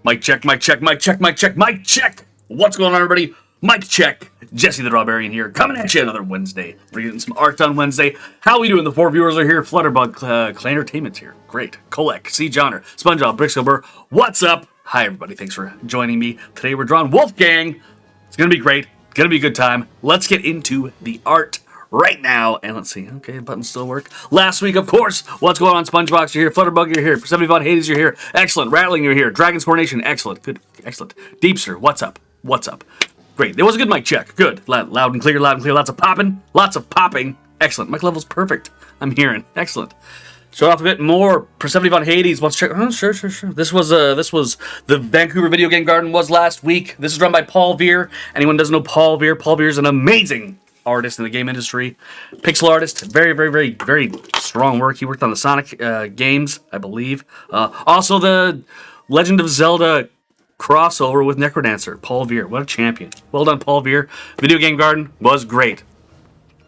Mic check, mic check, mic check, mic check, mic check. What's going on, everybody? Mic check. Jesse the Drawbarian here, coming at you another Wednesday. We're getting some art on Wednesday. How we doing? The 4 viewers are here. Flutterbug, Klei Entertainment's here. Great. Kolek, C. Johnner, SpongeBob, Bricksober. What's up? Hi, everybody. Thanks for joining me. Today we're drawing Wolfgang. It's gonna be great. It's gonna be a good time. Let's get into the art right now. And let's see. Okay, buttons still work. Last week, of course, what's going on? SpongeBob, you're here. Flutterbug, you're here. 75 Hades, you're here. Excellent. Rattling, you're here. Dragon's Coronation, excellent. Good. Excellent. Deepster, what's up? What's up? Great. It was a good mic check. Good. Loud and clear, loud and clear. Lots of popping. Lots of popping. Excellent. Mic level's perfect. I'm hearing. Excellent. Show off a bit more. Persephone Von Hades. Let's check. Oh, sure. This was the Vancouver Video Game Garden was last week. This is run by Paul Veer. Anyone doesn't know Paul Veer? Paul Veer is an amazing artist in the game industry. Pixel artist. Very strong work. He worked on the Sonic games, I believe. Also the Legend of Zelda crossover with Necrodancer. Paul Veer. What a champion. Well done, Paul Veer. Video Game Garden was great.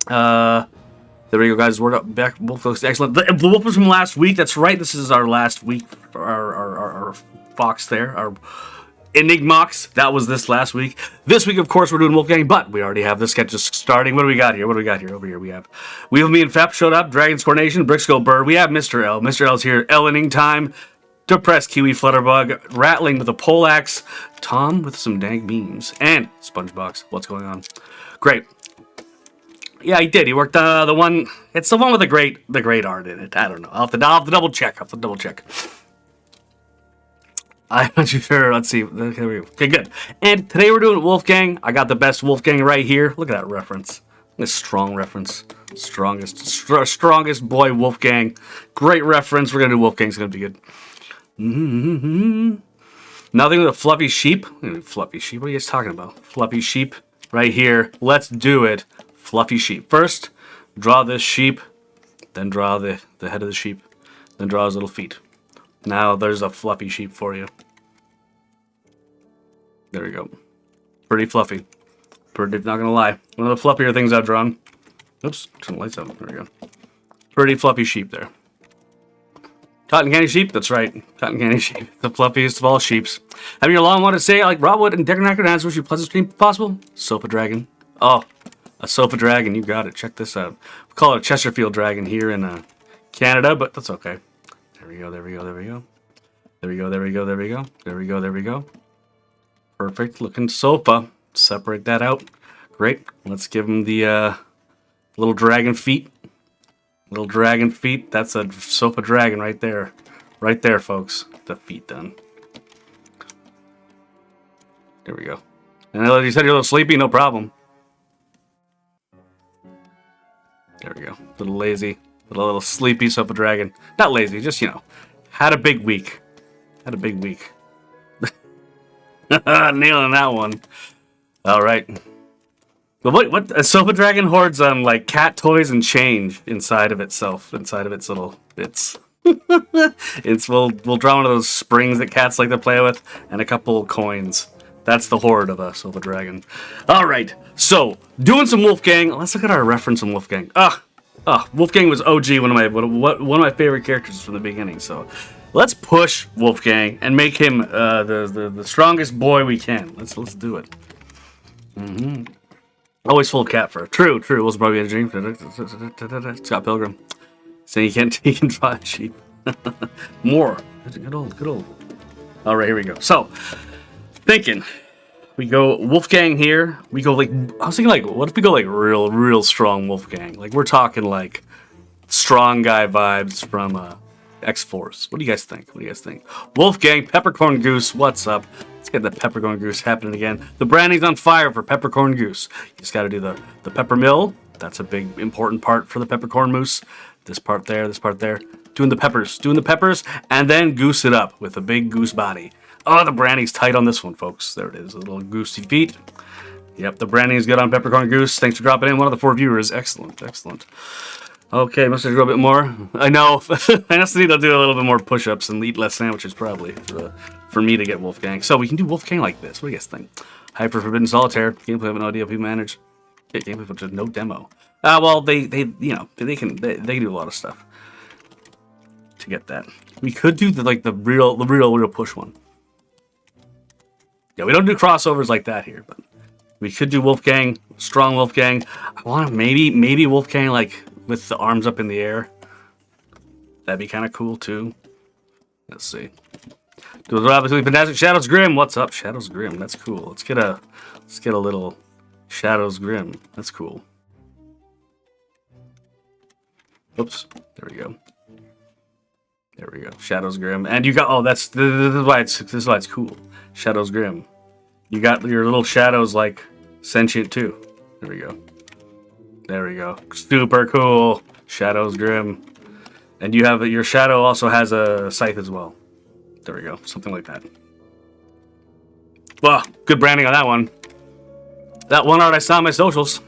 There we go, guys. Word up. Back. Wolf looks excellent. The Wolf was from last week. That's right. This is our last week. Our Fox there. Our Enigmox. That was this last week. This week, of course, we're doing Wolfgang, but we already have the sketches starting. What do we got here? Over here we have We Have Me and Fep showed up. Dragon's Coronation. Brickskull Bird. We have Mr. L. Mr. L's here. Ellening Time. Depressed Kiwi Flutterbug. Rattling with a poleaxe. Tom with some dank memes. And SpongeBox. What's going on? Great. Yeah, he did. He worked the one. It's the one with the great art in it. I don't know. I'll have to double check. I'm not too sure. Let's see. Okay, good. And today we're doing Wolfgang. I got the best Wolfgang right here. Look at that reference. This strong reference. Strongest boy Wolfgang. Great reference. We're gonna do Wolfgang. It's gonna be good. Nothing with a fluffy sheep. Fluffy sheep. What are you guys talking about? Fluffy sheep. Right here. Let's do it. Fluffy sheep. First, draw this sheep. Then draw the head of the sheep. Then draw his little feet. Now there's a fluffy sheep for you. There we go. Pretty fluffy. Pretty, not gonna lie. One of the fluffier things I've drawn. Oops, turn the lights on. There we go. Pretty fluffy sheep there. Cotton candy sheep? That's right. Cotton candy sheep. The fluffiest of all sheeps. Having your long one to say, like Robwood and Decker Dance, wish you pleasant stream if possible. Sofa dragon. Oh, a sofa dragon. You got it. Check this out. We call it a Chesterfield dragon here in Canada, but that's okay. There we go. Perfect looking sofa. Separate that out. Great. Let's give him the little dragon feet. Little dragon feet. That's a sofa dragon right there. Right there, folks. The feet done. There we go. And you said you're a little sleepy, no problem. There we go. Little lazy. Little sleepy sofa dragon. Not lazy, just, had a big week. Nailing that one. All right. But what a sofa dragon hoards like cat toys and change inside of itself, inside of its little bits. We'll draw one of those springs that cats like to play with, and a couple coins. That's the hoard of a sofa dragon. All right. So doing some Wolfgang. Let's look at our reference on Wolfgang. Wolfgang was OG, one of my favorite characters from the beginning. So let's push Wolfgang and make him the strongest boy we can. Let's do it. Always full of cat fur. True. It was probably a dream. Scott Pilgrim saying he can draw a sheep. More. Good old. All right, here we go. So thinking. We go Wolfgang here. We go I was thinking what if we go real strong Wolfgang? Like we're talking like strong guy vibes from X-Force. What do you guys think? Wolfgang, Peppercorn Goose, what's up? Let's get the Peppercorn Goose happening again. The branding's on fire for Peppercorn Goose. You just gotta do the pepper mill. That's a big important part for the peppercorn mousse. This part there. Doing the peppers, and then goose it up with a big goose body. Oh, the branding's tight on this one, folks. There it is, little goosey feet. Yep, the branding is good on Peppercorn Goose. Thanks for dropping in. One of the 4 viewers. Excellent. Okay, must have to go a bit more. I know. I just need to do a little bit more push-ups and eat less sandwiches, probably, for me to get Wolfgang. So we can do Wolfgang like this. What do you guys think? Hyper Forbidden Solitaire. Gameplay, I have no idea if we manage. Yeah, gameplay, but just no demo. Well, they can do a lot of stuff to get that. We could do the real push one. Yeah, we don't do crossovers like that here, but we could do Wolfgang, strong Wolfgang. I want to maybe Wolfgang like with the arms up in the air. That'd be kind of cool too. Let's see. Do it absolutely fantastic. Shadows Grim, what's up? Shadows Grim, that's cool. Let's get a little Shadows Grim. That's cool. Oops, there we go. There we go. Shadows Grim, and you got this is why it's cool. Shadows Grim. You got your little shadows like sentient too. There we go. There we go. Super cool. Shadows Grim. And you have your shadow also has a scythe as well. There we go. Something like that. Well, good branding on that one. That one art I saw on my socials.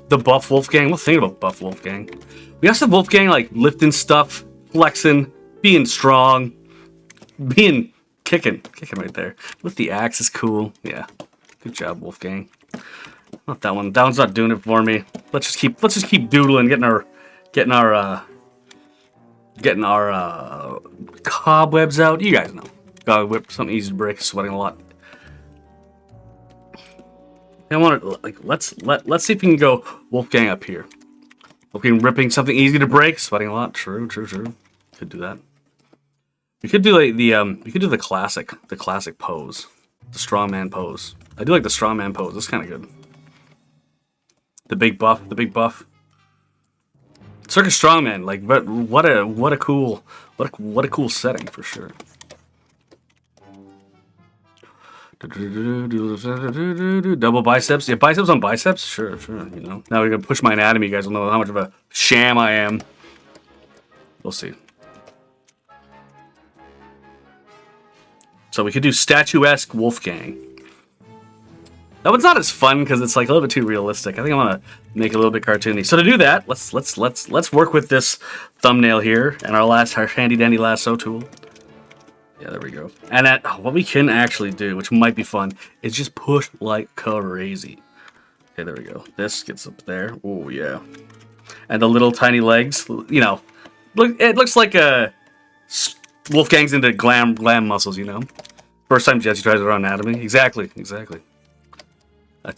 The buff Wolfgang. We'll think about buff Wolfgang. We also have Wolfgang like lifting stuff, flexing, being strong, kicking right there. With the axe is cool. Yeah. Good job, Wolfgang. Not that one. That one's not doing it for me. Let's just keep doodling, getting our cobwebs out. You guys know. Gotta whip something easy to break, sweating a lot. I want to let's see if we can go Wolfgang up here. Wolfgang ripping something easy to break, sweating a lot. True. Could do that. We could do the classic pose, the strongman pose. I do like the strongman pose. That's kind of good. The big buff. Circus strongman, like what a cool setting for sure. Double biceps, yeah, biceps on biceps, sure. You know, now we're gonna push my anatomy. You guys will know how much of a sham I am. We'll see. So we could do statuesque Wolfgang. That one's not as fun because it's like a little bit too realistic. I think I want to make it a little bit cartoony. So to do that, let's work with this thumbnail here and our handy dandy lasso tool. Yeah, there we go. And what we can actually do, which might be fun, is just push like crazy. Okay, there we go. This gets up there. Oh yeah. And the little tiny legs, you know, it looks like Wolfgang's into glam muscles, you know. First time Jesse tries it on anatomy. Exactly. A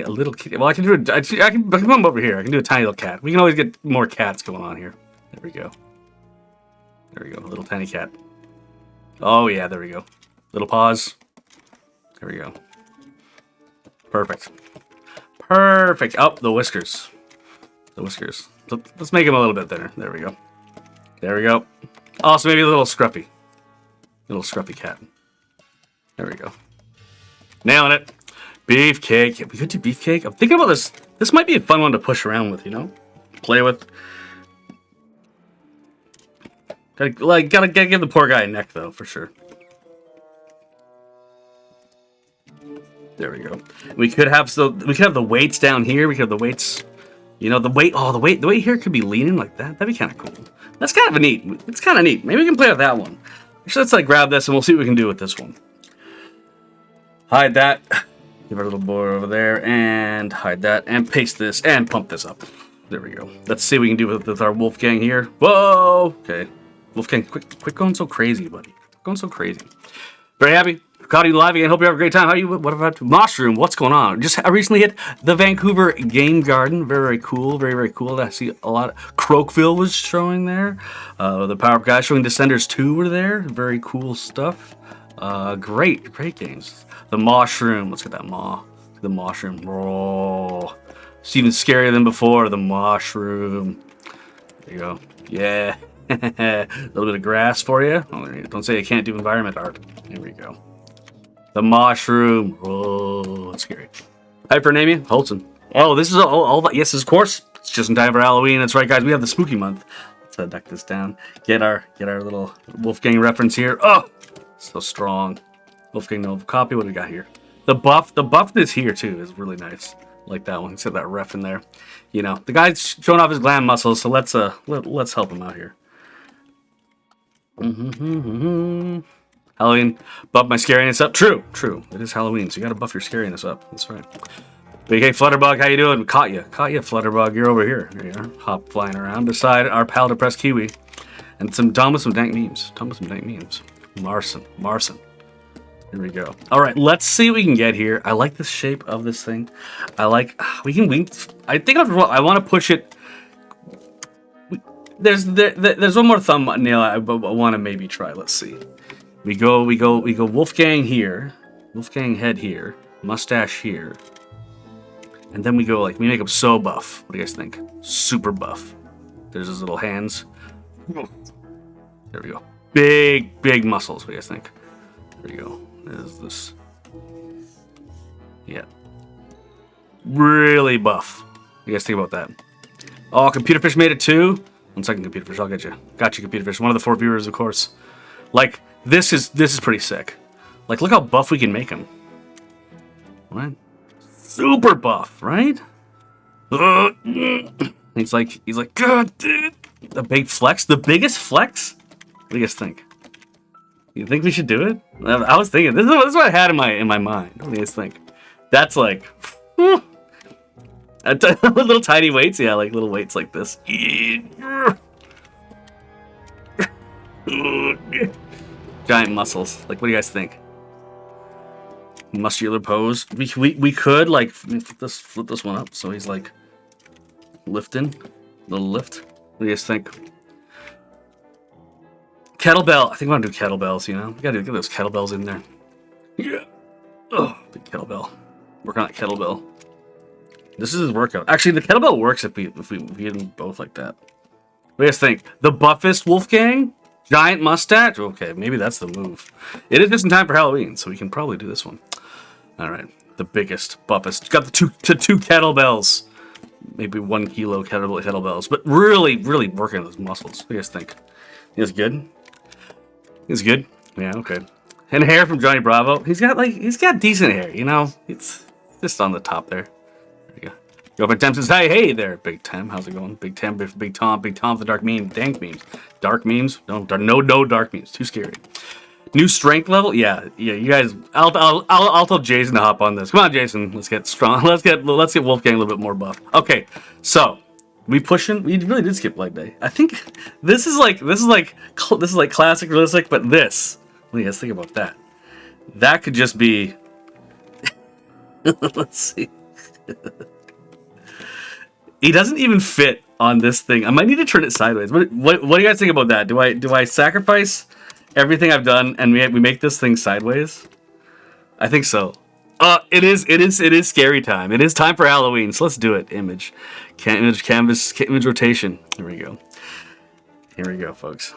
little kid. Well, I can do it. I can come over here. I can do a tiny little cat. We can always get more cats going on here. There we go. A little tiny cat. Oh yeah, there we go. Little paws. There we go. Perfect. Oh, the whiskers. Let's make him a little bit thinner. There we go. Also, maybe a little scruffy cat. There we go. Nailing it. Beefcake. We could do beefcake. I'm thinking about this. This might be a fun one to push around with, you know? Play with. Gotta give the poor guy a neck, though, for sure. There we go. We could have the weights down here. We could have the weights. You know, the weight here could be leaning like that. That'd be kind of cool. That's kind of neat. It's kind of neat. Maybe we can play with that one. Actually, let's grab this and we'll see what we can do with this one. Hide that. Give our little boy over there and hide that and paste this and pump this up. There we go. Let's see what we can do with our Wolfgang here. Whoa! Okay. Wolfgang, quit going so crazy, buddy. Going so crazy. Very happy. Caught you live again. Hope you have a great time. What about Mushroom? What's going on? I recently hit the Vancouver Game Garden. Very cool. Very cool. I see a lot. Crokeville was showing there. The Power Up guys showing Descenders 2 were there. Very cool stuff. Great games. The Mushroom. Let's get that The Mushroom. Oh, it's even scarier than before. The Mushroom. There you go. Yeah. A little bit of grass for you. Oh, don't say you can't do environment art. Here we go. The Mushroom. Oh, that's scary. Hypernamia. Holton. Oh, this is all that. Yes, of course. It's just in time for Halloween. That's right, guys. We have the spooky month. Let's duck this down. Get our little Wolfgang reference here. Oh, so strong. Wolfgang Nova copy. What do we got here? The buffness here too is really nice. Like that one. Except that ref in there. You know, the guy's showing off his glam muscles. So let's help him out here. Halloween, buff my scariness up. True. It is Halloween, so you gotta buff your scariness up. That's right. Big Hey Flutterbug, how you doing? Caught you, Flutterbug. You're over here. There you are, hop flying around beside our pal depressed Kiwi, and some dank memes. Marson. Here we go. All right, let's see what we can get here. I like the shape of this thing. I like, I think I want to push it. There's one more thumbnail I want to maybe try. Let's see. We go Wolfgang here. Wolfgang head here. Mustache here. And then we go like, we make him so buff. What do you guys think? Super buff. There's his little hands. There we go. Big muscles. What do you guys think? There you go. There's this. Yeah. Really buff. What do you guys think about that? Oh, Computer Fish made it too? 1 second, Computer Fish. I'll get you. Got you, Computer Fish. One of the 4 viewers, of course. Like, this is pretty sick. Like, look how buff we can make him. Right? Super buff, right? He's like, God, dude. The big flex? The biggest flex? What do you guys think? You think we should do it? I was thinking, this is what I had in my mind. What do you guys think? That's like, little tiny weights? Yeah, like little weights like this. Giant muscles. Like, what do you guys think? Muscular pose. We could like flip this one up so he's like lifting, little lift. What do you guys think? Kettlebell. I think I want to do kettlebells. You know, we gotta get those kettlebells in there. Yeah. Oh, big kettlebell. Work on that kettlebell. This is his workout. Actually, the kettlebell works if we get them both like that. What do you guys think? The buffest Wolfgang? Giant mustache? Okay, maybe that's the move. It is just in time for Halloween, so we can probably do this one. All right, the biggest, buffest. Got the two kettlebells. Maybe 1 kilo kettlebells, but really working those muscles. What do you guys think? He's good? He's good? Yeah, okay. And hair from Johnny Bravo. He's got decent hair, you know? It's just on the top there. Girlfriend Tem says, hey there, Big Tem. How's it going? Big Tem, Big Tom, the dark meme, dank memes. Dark memes? No dark memes. Too scary. New strength level? Yeah, you guys, I'll tell Jason to hop on this. Come on, Jason, let's get strong. Let's get Wolfgang a little bit more buff. Okay, so we really did skip leg day. I think this is like classic realistic, but this. What do you guys think about that? That could just be let's see. He doesn't even fit on this thing. I might need to turn it sideways. What do you guys think about that? Do I sacrifice everything I've done and we make this thing sideways? I think so. It is scary time. It is time for Halloween. So let's do it. Image canvas rotation. Here we go. Here we go, folks.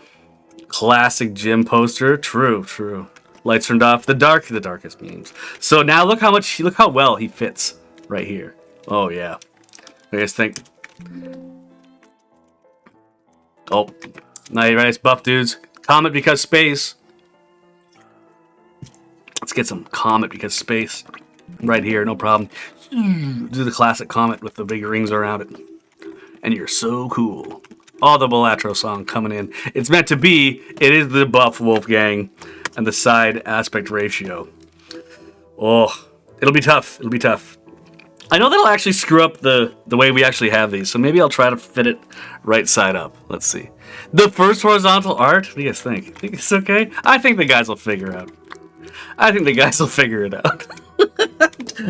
Classic gym poster. True. Lights turned off. The darkest memes. So now look how well he fits right here. Oh yeah. What do you guys think? Oh, nice buff dudes. Comet because space. Let's get some Comet because space right here, no problem. Do the classic Comet with the big rings around it. And you're so cool. Oh, the Belatro song coming in. It's meant to be. It is the buff Wolfgang and the side aspect ratio. Oh, it'll be tough. I know that'll actually screw up the way we actually have these, so maybe I'll try to fit it right side up. Let's see. The first horizontal art? What do you guys think? Think it's okay? I think the guys will figure it out.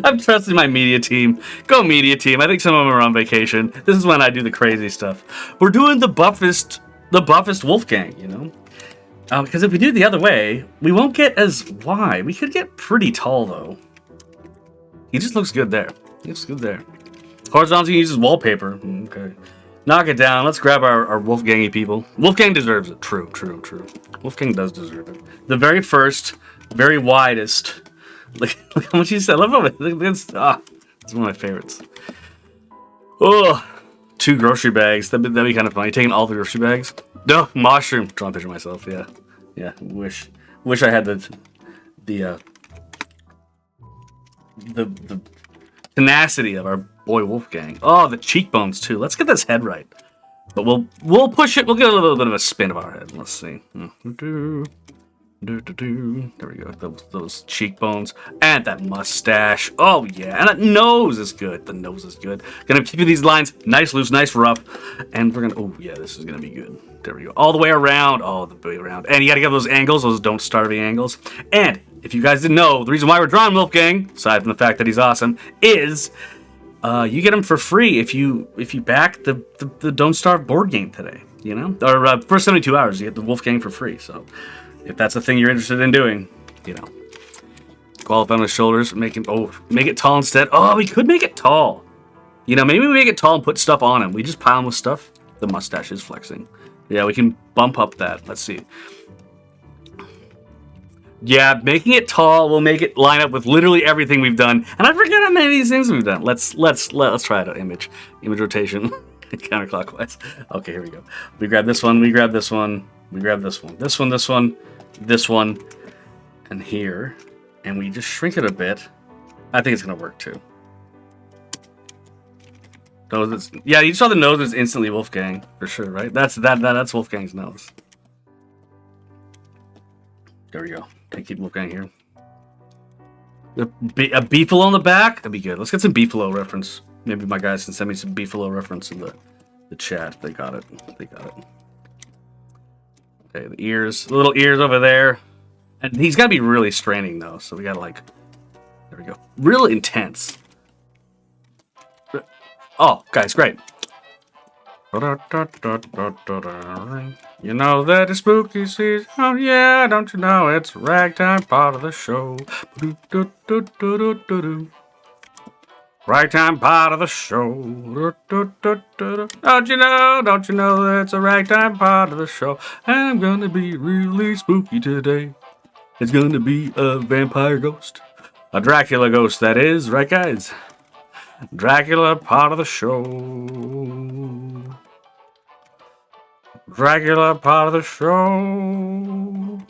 I'm trusting my media team. Go media team. I think some of them are on vacation. This is when I do the crazy stuff. We're doing the buffest Wolfgang, you know? Because if we do it the other way, we won't get as wide. We could get pretty tall, though. He just looks good there. Horizontal uses wallpaper. Okay. Knock it down. Let's grab our Wolfgangy people. Wolfgang deserves it. True. Wolfgang does deserve it. The very first, very widest. Look how much he said. I love how it's one of my favorites. Oh, 2 grocery bags. That'd be kind of funny. Taking all the grocery bags. No, mushroom. Drawing a picture of myself. Yeah. Wish I had the tenacity of our boy Wolfgang. Oh, the cheekbones too. Let's get this head right. But we'll push it. We'll get a little bit of a spin of our head. Let's see. There we go. Those cheekbones and that mustache. Oh yeah, and that nose is good. The nose is good. Gonna keep these lines nice, loose, nice, rough, and we're gonna. Oh yeah, this is gonna be good. There we go. All the way around. Oh, the way around. And you gotta get those angles. Those don't starve angles. And if you guys didn't know, the reason why we're drawing Wolfgang, aside from the fact that he's awesome, is you get him for free if you back the Don't Starve board game today. You know, or for 72 hours, you get the Wolfgang for free. So, if that's the thing you're interested in doing, you know, go up on his shoulders, make it tall instead. Oh, we could make it tall. You know, maybe we make it tall and put stuff on him. We just pile him with stuff. The mustache is flexing. Yeah, we can bump up that. Let's see. Yeah, making it tall will make it line up with literally everything we've done. And I forget how many of these things we've done. Let's try it out. Image rotation. Counterclockwise. Okay, here we go. We grab this one, we grab this one, we grab this one, this one, and here, and we just shrink it a bit. I think it's gonna work too. Yeah, you saw the nose is instantly Wolfgang for sure, right? That's Wolfgang's nose. There we go. Can I keep Wolfgang here? A beefalo on the back? That'd be good. Let's get some beefalo reference. Maybe my guys can send me some beefalo reference in the chat. They got it. They got it. Okay, the ears. The little ears over there. And he's got to be really straining, though. So we got to, like... There we go. Real intense. Oh, guys, great. You know that it's spooky season. Oh, yeah, don't you know it's ragtime part of the show. Ragtime part of the show. Don't you know that's a ragtime part of the show. And I'm gonna be really spooky today. It's gonna be a vampire ghost. A Dracula ghost, that is. Right, guys? Dracula part of the show. Dracula part of the show.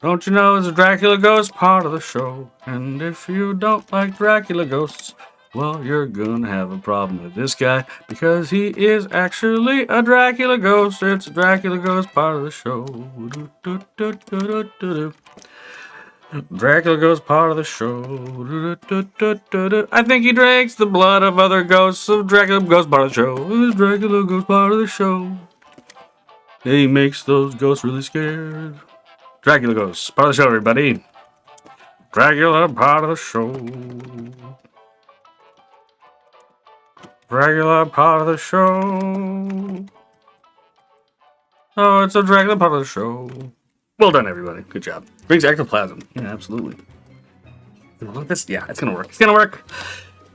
Don't you know it's a Dracula ghost part of the show? And if you don't like Dracula ghosts, well, you're gonna have a problem with this guy because he is actually a Dracula ghost. It's a Dracula ghost part of the show. Dracula ghost part of the show. I think he drinks the blood of other ghosts. So Dracula ghost part of the show. It's Dracula ghost part of the show. He makes those ghosts really scared. Dracula ghosts part of the show, everybody. Dracula part of the show. Dracula part of the show. Oh, it's a Dracula part of the show. Well done, everybody. Good job. Brings ectoplasm. Yeah, absolutely. This, yeah, it's gonna work. It's gonna work.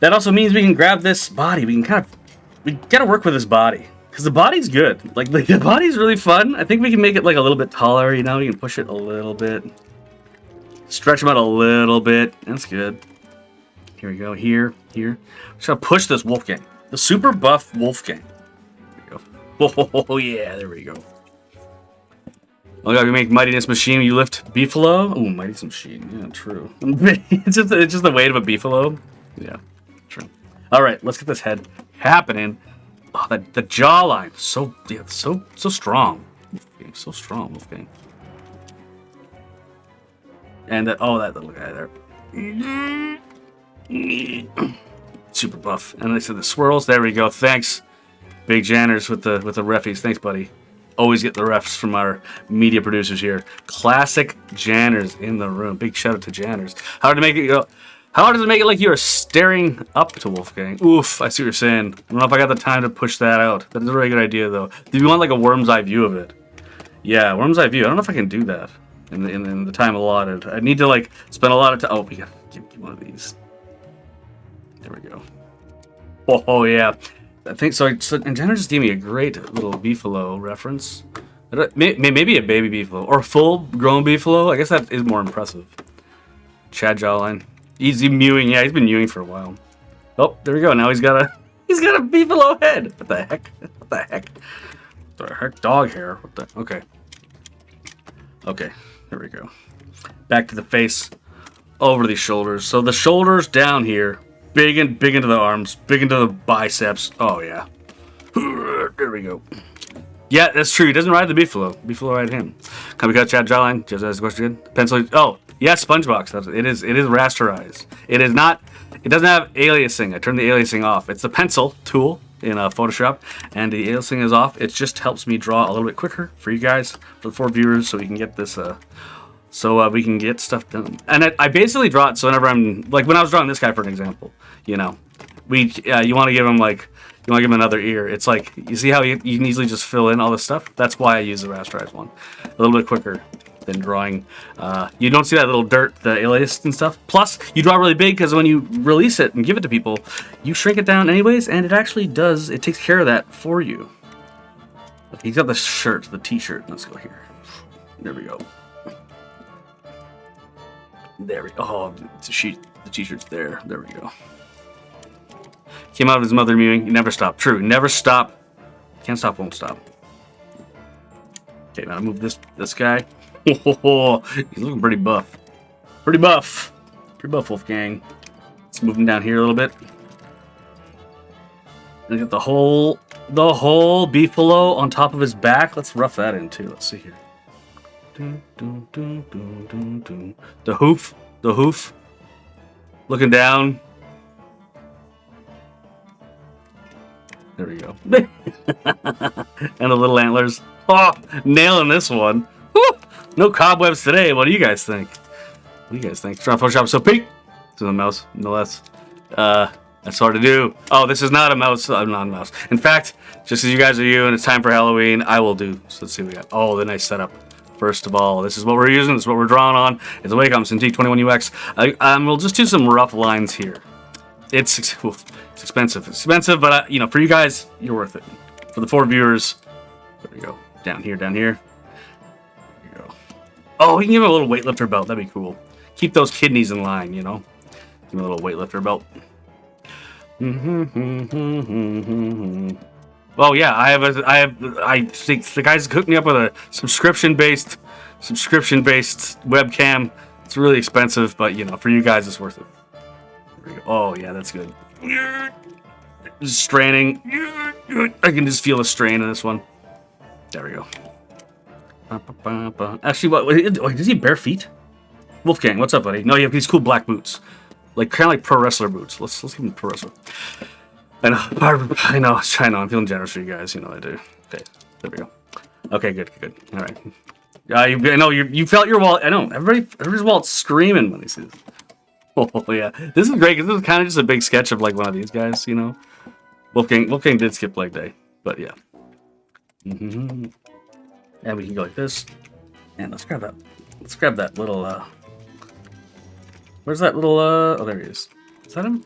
That also means we can grab this body. We gotta work with this body. Because the body's good. Like, the body's really fun. I think we can make it, like, a little bit taller, you know? We can push it a little bit. Stretch them out a little bit. That's good. Here we go. Here. Just gotta push this Wolfgang. The super buff Wolfgang. There we go. Oh, yeah. There we go. Oh, God, we make Mightiness Machine. You lift Beefalo. Ooh, Mightiness Machine. Yeah, true. it's just the weight of a Beefalo. Yeah, true. All right, let's get this head happening. Oh, the jawline, so strong. Wolfgang, so strong, Wolfgang. And that little guy there, super buff. And they said the swirls. There we go. Thanks, Big Janners with the reffies. Thanks, buddy. Always get the refs from our media producers here. Classic Janners in the room. Big shout out to Janners. How to make it go? How does it make it like you are staring up to Wolfgang? Oof, I see what you're saying. I don't know if I got the time to push that out. That is a very good idea, though. Do you want like a worm's eye view of it? Yeah, worm's eye view. I don't know if I can do that in the time allotted. I need to like spend a lot of time. Oh, we gotta give one of these. There we go. Oh yeah. I think so. And Jenna just gave me a great little beefalo reference. Maybe a baby beefalo or a full-grown beefalo. I guess that is more impressive. Chad jawline. Easy mewing. Yeah, he's been mewing for a while. Oh, there we go. Now he's got a beefalo head. What the heck? What the heck? What the heck? Dog hair. What the? Okay. Okay. There we go. Back to the face. Over these shoulders. So the shoulders down here. Big into the arms. Big into the biceps. Oh yeah. There we go. Yeah, that's true. He doesn't ride the beefalo. Beefalo ride him. Can we cut Chad jawline? Just ask a question again. Pencil. Oh. Yeah, SpongeBox. It is rasterized. It is not. It doesn't have aliasing. I turned the aliasing off. It's the pencil tool in Photoshop, and the aliasing is off. It just helps me draw a little bit quicker for you guys, for the 4 viewers, so we can get this so we can get stuff done. And I basically draw it so whenever I'm like when I was drawing this guy for an example, you know, you want to give him like you want to give him another ear. It's like you see how you can easily just fill in all this stuff. That's why I use the rasterized one, a little bit quicker than drawing. You don't see that little dirt, the alias and stuff. Plus, you draw really big because when you release it and give it to people, you shrink it down anyways, and it actually does. It takes care of that for you. Okay, he's got the shirt, the T-shirt. Let's go here. There we go. There we go. Oh, the T-shirt's there. There we go. Came out of his mother mewing. You never stop. True. Never stop. Can't stop, won't stop. Okay, now I move this guy. He's looking pretty buff. Pretty buff. Pretty buff, Wolfgang. Let's move him down here a little bit. And get the whole beefalo on top of his back. Let's rough that in too. Let's see here. The hoof. Looking down. There we go. And the little antlers. Oh, nailing this one. Woo! No cobwebs today. What do you guys think? What do you guys think? Trying to Photoshop so peak to the mouse, no less. That's hard to do. Oh, this is not a mouse. I'm not a mouse. In fact, just as you guys are you and it's time for Halloween, I will do. So let's see what we got. Oh, the nice setup. First of all, this is what we're using. This is what we're drawing on. It's a Wacom Cintiq 21UX. We'll just do some rough lines here. It's expensive. It's expensive, but you know, for you guys, you're worth it. For the 4 viewers, there we go. Down here. There we go. Oh, we can give him a little weightlifter belt. That'd be cool. Keep those kidneys in line, you know. Give him a little weightlifter belt. Well, yeah, I think the guys hooked me up with a subscription-based webcam. It's really expensive, but you know, for you guys, it's worth it. There we go. Oh yeah, that's good. Straining. I can just feel the strain in this one. There we go. Actually, what? Does he have bare feet? Wolfgang, what's up, buddy? No, you have these cool black boots, like kind of like pro wrestler boots. Let's give him pro wrestler. I know. I'm feeling generous for you guys. You know I do. Okay, there we go. Okay, good. All right. I know you felt your wallet. I know everybody's wallet's screaming when they see this. Oh yeah, this is great because this is kind of just a big sketch of like one of these guys. You know, Wolfgang did skip leg day, but yeah. And we can go like this. And let's grab that. Let's grab that little. Where's that little? Oh, there he is. Is that him?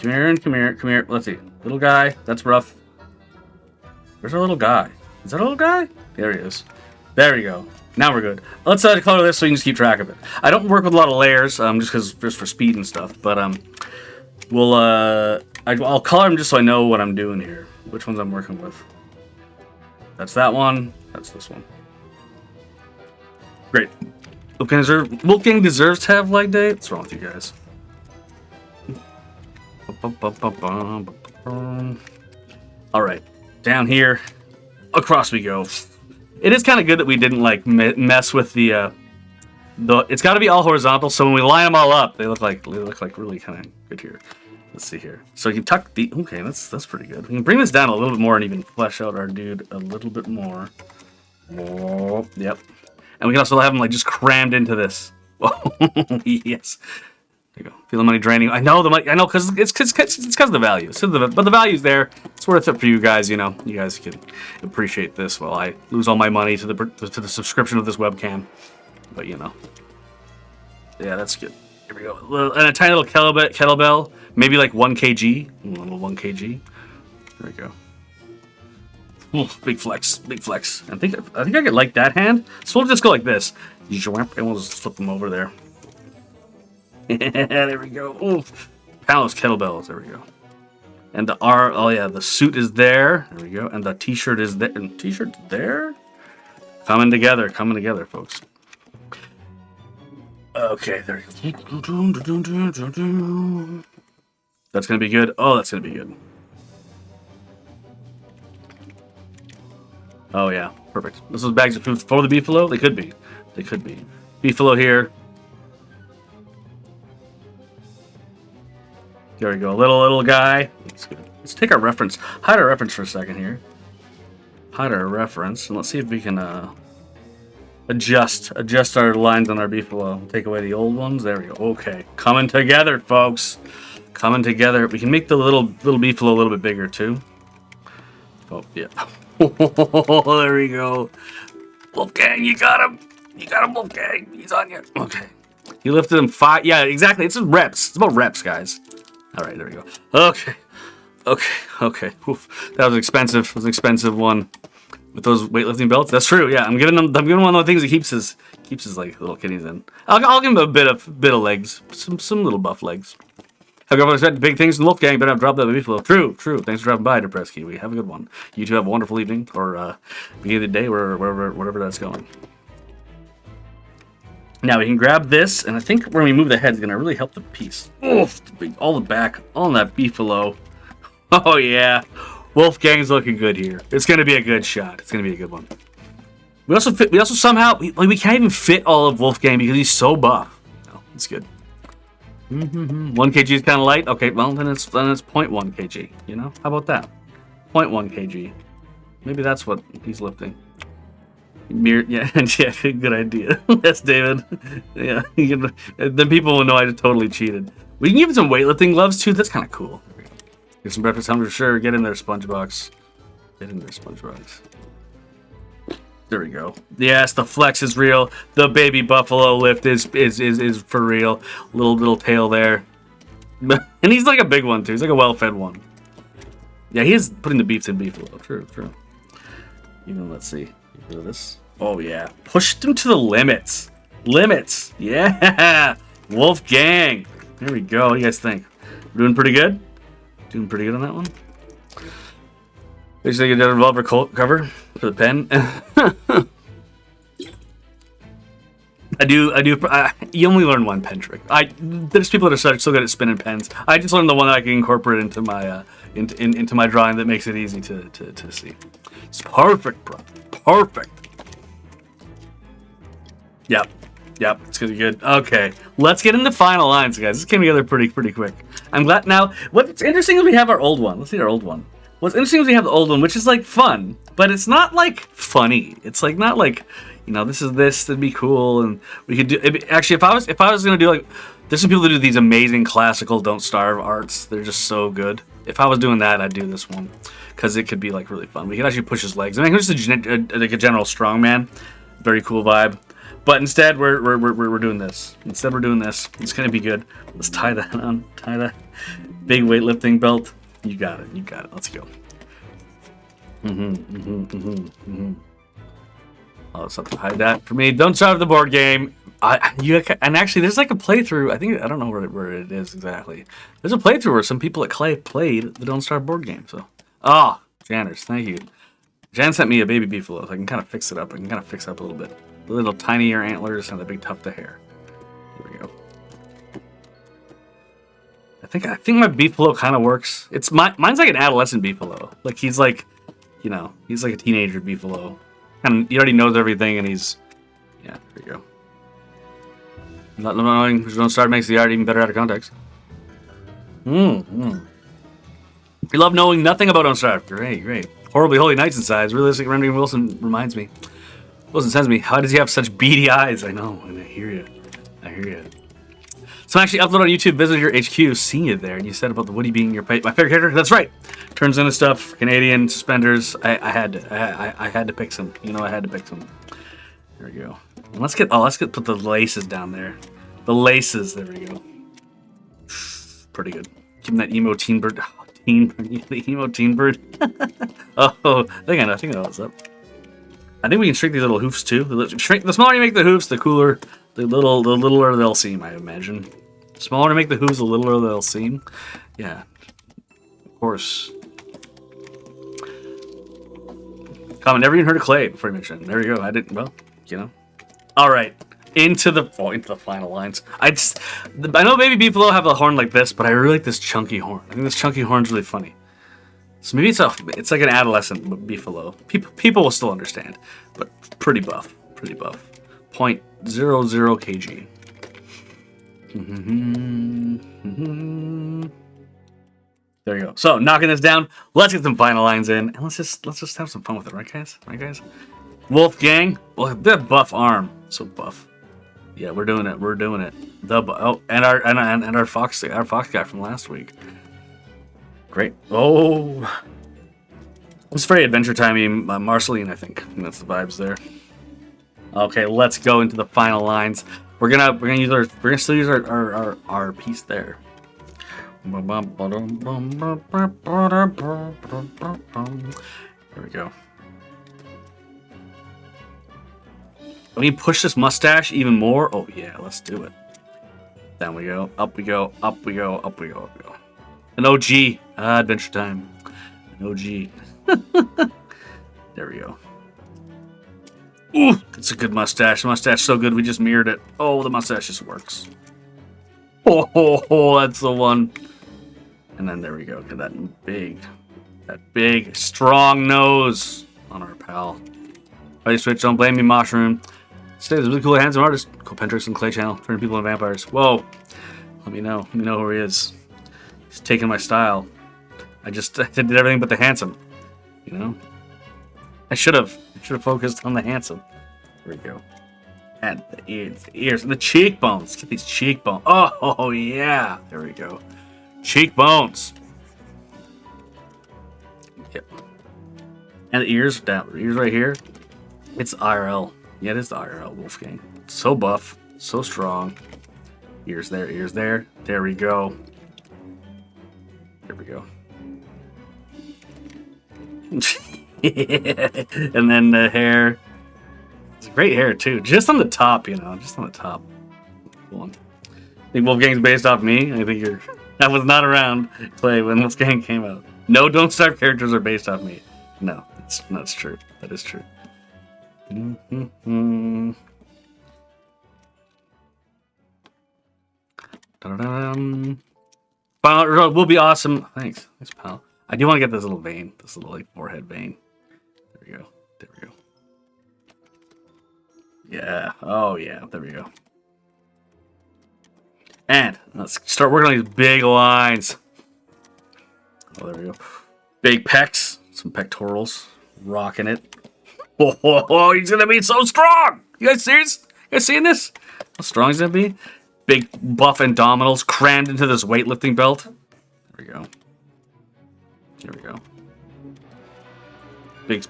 Come here. Let's see. Little guy. That's rough. Where's our little guy? Is that a little guy? There he is. There we go. Now we're good. Let's color this so we can just keep track of it. I don't work with a lot of layers, just for speed and stuff. But I'll color them just so I know what I'm doing here. Which ones I'm working with. That's that one. That's this one. Great. Wolfgang deserves to have leg day. What's wrong with you guys? All right, down here, across we go. It is kind of good that we didn't like mess with the. It's got to be all horizontal, so when we line them all up, they look like really kind of good here. Let's see here. So you can tuck the. Okay, that's pretty good. We can bring this down a little bit more and even flesh out our dude a little bit more. Oh, yep. And we can also have him like just crammed into this. Yes. There you go. Feel the money draining. I know the money. I know because it's because of the value. But the value's there. It's worth it for you guys. You know, you guys can appreciate this while I lose all my money to the subscription of this webcam. But you know, yeah, that's good. Here we go. And a tiny little kettlebell, maybe like 1 kg. A little 1 kg. There we go. Ooh, big flex. I think I get like that hand. So we'll just go like this, and we'll just flip them over there. There we go. Ooh, Palos kettlebells. There we go. And the suit is there. There we go. And the t-shirt is there. And t-shirt's there. Coming together, folks. Okay, there we go. That's gonna be good. Oh, that's gonna be good. Oh yeah, perfect. This is bags of food for the beefalo. They could be. Beefalo here. There we go. Little guy. That's good. Let's take our reference. Hide our reference for a second here. hide our reference, and let's see if we can adjust our lines on our beefalo. Take away the old ones. There we go. Okay, coming together, folks. Coming together. We can make the little beefalo a little bit bigger too. Oh yeah. There we go. Wolfgang, you got him. You got him, Wolfgang. He's on you. Okay. You lifted him 5. Yeah, exactly. It's just reps. It's about reps, guys. All right, there we go. Okay. Okay. Oof. That was expensive. It was an expensive one with those weightlifting belts. That's true. Yeah, I'm giving him one of the things that keeps his like little kidneys in. I'll give him a bit of legs, some little buff legs. Have you ever expected big things from Wolfgang? Better have dropped that beefalo. True. Thanks for dropping by, Depressed Kiwi. Have a good one. You two have a wonderful evening or beginning of the day, or wherever that's going. Now we can grab this, and I think when we move the head, it's gonna really help the piece. Oof, all the back on that beefalo. Oh yeah, Wolfgang's looking good here. It's gonna be a good shot. It's gonna be a good one. We also somehow we can't even fit all of Wolfgang because he's so buff. No, it's good. 1 kg is kind of light. Okay, well then it's 0.1 kg. You know, how about that? 0.1 kg. Maybe that's what he's lifting. Yeah, good idea. Yes, David. Yeah, then people will know I totally cheated. We can give him some weightlifting gloves too. That's kind of cool. Get some breakfast hunger, sure. Get in there, SpongeBox. Get in there, SpongeBox. There we go. Yes, the flex is real. The baby buffalo lift is for real. Little tail there, and he's like a big one too. He's like a well-fed one. Yeah, he is putting the beefs in beefalo. True. Even let's see. Get rid of this. Oh yeah, pushed him to the limits. Yeah, Wolfgang. There we go. What do you guys think? We're doing pretty good. Doing pretty good on that one. They get a revolver cover for the pen. You only learn one pen trick. There's people that are so good at spinning pens. I just learned the one that I can incorporate into my into my drawing that makes it easy to see. It's perfect, bro. Perfect. Yep. It's gonna be good. Okay, let's get into final lines, guys. This came together pretty quick. I'm glad. Now, what's interesting is we have our old one. Let's see our old one. What's interesting is we have the old one, which is like fun, but it's not like funny. It's like not like, you know, that'd be cool, and we could do. Actually, if I was gonna do like, there's some people that do these amazing classical Don't Starve arts. They're just so good. If I was doing that, I'd do this one because it could be like really fun. We could actually push his legs. I mean, just like a general strongman, very cool vibe. But instead, we're doing this. Instead, we're doing this. It's gonna be good. Let's tie that on. Tie that big weightlifting belt. You got it. Let's go. Oh, something hide that for me. Don't Starve the board game. And actually, there's like a playthrough. I don't know where it is exactly. There's a playthrough where some people at Klei played the Don't Starve board game. So, Janners, thank you. Jan sent me a baby beefalo, so I can kind of fix it up. A little bit. The little tiny ear antlers and the big tuft of hair. There we go. I think my beefalo kind of works. Mine's like an adolescent beefalo. Like he's like a teenager beefalo, and he already knows everything, and there you go. Not knowing Don't Start makes the art even better out of context. We love knowing nothing about Don't Start. Great. Horribly Holy Nights inside. Realistic rendering Wilson reminds me. Wilson sends me, how does he have such beady eyes? I know, and I hear you. So I actually upload on YouTube, visit your HQ, seen you there, and you said about the Woody being my favorite character. That's right. Turns into stuff, Canadian suspenders. I had to pick some. You know, I had to pick some. There we go. And let's put the laces down there. The laces. There we go. Pretty good. Give him that emo teen bird. The emo teen bird. Oh, I think I know what's up. I think we can shrink these little hoofs too. The smaller you make the hoofs, the cooler, the littler they'll seem, I imagine. The smaller you make the hooves, the littler they'll seem. Yeah, of course. Never even heard of Klei before you mentioned. There you go. I didn't. Well, you know. All right, into the final lines. I know baby beefalo have a horn like this, but I really like this chunky horn. I think this chunky horn's really funny. So maybe it's like an adolescent beefalo. People will still understand, but pretty buff. 0.00 kg. There you go. So knocking this down. Let's get some final lines in, and let's just have some fun with it, right, guys? Right, guys? Wolfgang. Well, that buff arm, so buff. Yeah, we're doing it. We're doing it. And our fox guy from last week. Great. Oh, it's very Adventure Timey, Marceline. I think that's the vibes there. Okay, let's go into the final lines. We're gonna still use our piece there. There we go. Let me push this mustache even more. Oh yeah, let's do it. Down we go. Up we go. Up we go. Up we go. Up we go. An OG. Adventure Time. An OG. There we go. Ooh, it's a good mustache. The mustache so good we just mirrored it. Oh, the mustache just works. Oh, that's the one. And then there we go. Get that big, strong nose on our pal. Ready switch, don't blame me, Mushroom. Stay this really cool, handsome artist. Copentrix and Klei channel, turning people into vampires. Whoa. Let me know who he is. He's taking my style. I did everything but the handsome. You know? I should have focused on the handsome. There we go. And the ears, and the cheekbones. Get these cheekbones. Oh yeah. There we go. Cheekbones. Yep. And the ears down. The ears right here. It's IRL. Yeah, it is the IRL Wolfgang. So buff. So strong. Ears there. Ears there. There we go. There we go. And then the hair. It's great hair too. Just on the top, you know. Just on the top. Cool. I think Wolfgang's based off me. I think I was not around Klei when Wolfgang came out. No, Don't Starve characters are based off me. No, that's true. That is true. Final result will be awesome. Thanks, pal. I do want to get this little vein, this little like forehead vein. There we go. There we go. Yeah. Oh yeah. There we go. And let's start working on these big lines. Oh, there we go. Big pecs, some pectorals, rocking it. Oh, he's gonna be so strong! You guys serious? You guys seeing this? How strong he's gonna be? Big buff abdominals crammed into this weightlifting belt. There we go. There we go. Big.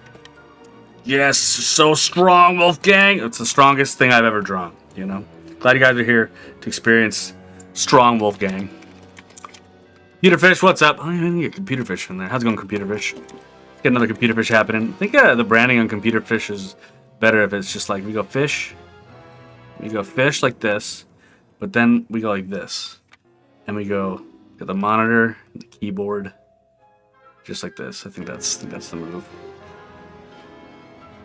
Yes, so strong, Wolfgang. It's the strongest thing I've ever drawn. You know. Glad you guys are here to experience strong Wolfgang. Computer Fish, what's up? Oh, I need a Computer Fish in there. How's it going, Computer Fish? Get another Computer Fish happening. I think the branding on Computer Fish is better if it's just like we go fish like this, but then we go like this, and we go get the monitor, the keyboard, just like this. I think that's the move.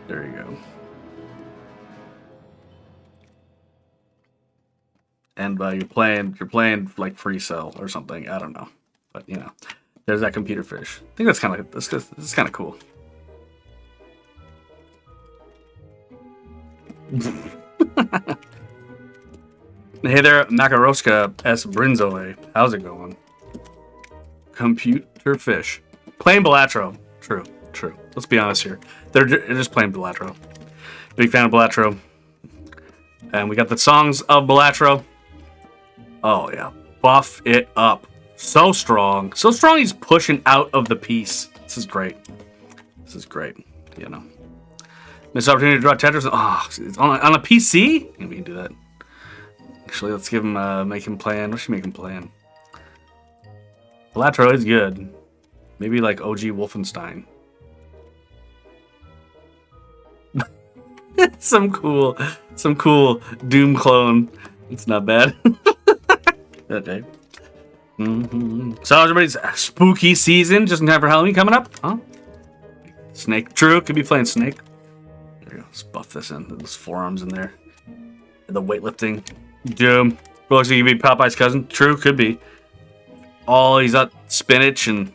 There you go. And you're playing like Free Cell or something. I don't know, but you know. There's that Computer Fish. I think that's kind of cool. Hey there, Makaroska S. Brinzoe. How's it going? Computer Fish. Playing Balatro. True. Let's be honest here. They're just playing Balatro. Big fan of Balatro. And we got the songs of Balatro. Oh yeah. Buff it up. So strong. So strong he's pushing out of the piece. This is great. You know. Missed opportunity to draw Tetris. Oh, it's on a PC? Yeah, we can do that. Actually, let's give him, make him plan. What should we make him plan? Balatro is good. Maybe like OG Wolfenstein. Some cool Doom clone. It's not bad. Okay. So everybody's spooky season, just in time for Halloween coming up, huh? Snake, true. Could be playing Snake. There you go. Let's buff this in. Those forearms in there. And the weightlifting. Doom. Looks like he could be Popeye's cousin. True, could be. Oh, he's got spinach and.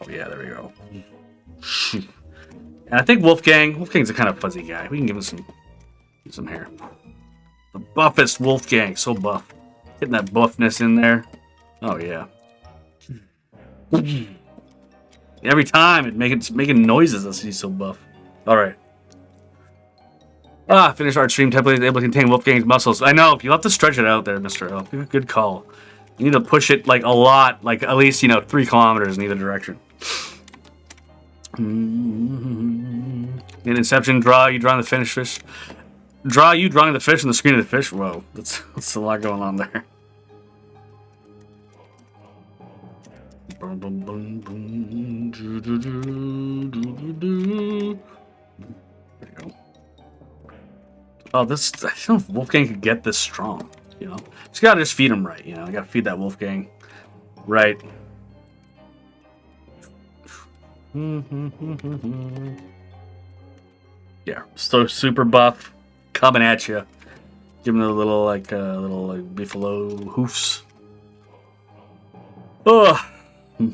Oh yeah, there we go. And I think Wolfgang's a kind of fuzzy guy. We can give him some hair. The buffest Wolfgang, so buff. Getting that buffness in there. Oh, yeah. Every time it's making noises as he's so buff. All right. Finished art stream template is able to contain Wolfgang's muscles. I know, you'll have to stretch it out there, Mr. L. Good call. You need to push it like a lot, like at least, 3 kilometers in either direction. In Inception, you drawing the finished fish. You drawing the fish on the screen of the fish. Whoa, that's a lot going on there. There you go. Oh, I don't know if Wolfgang could get this strong, Just gotta feed him right, I gotta feed that Wolfgang right. Yeah, so super buff, coming at you. Give him a little, beefalo hoofs. Oh. There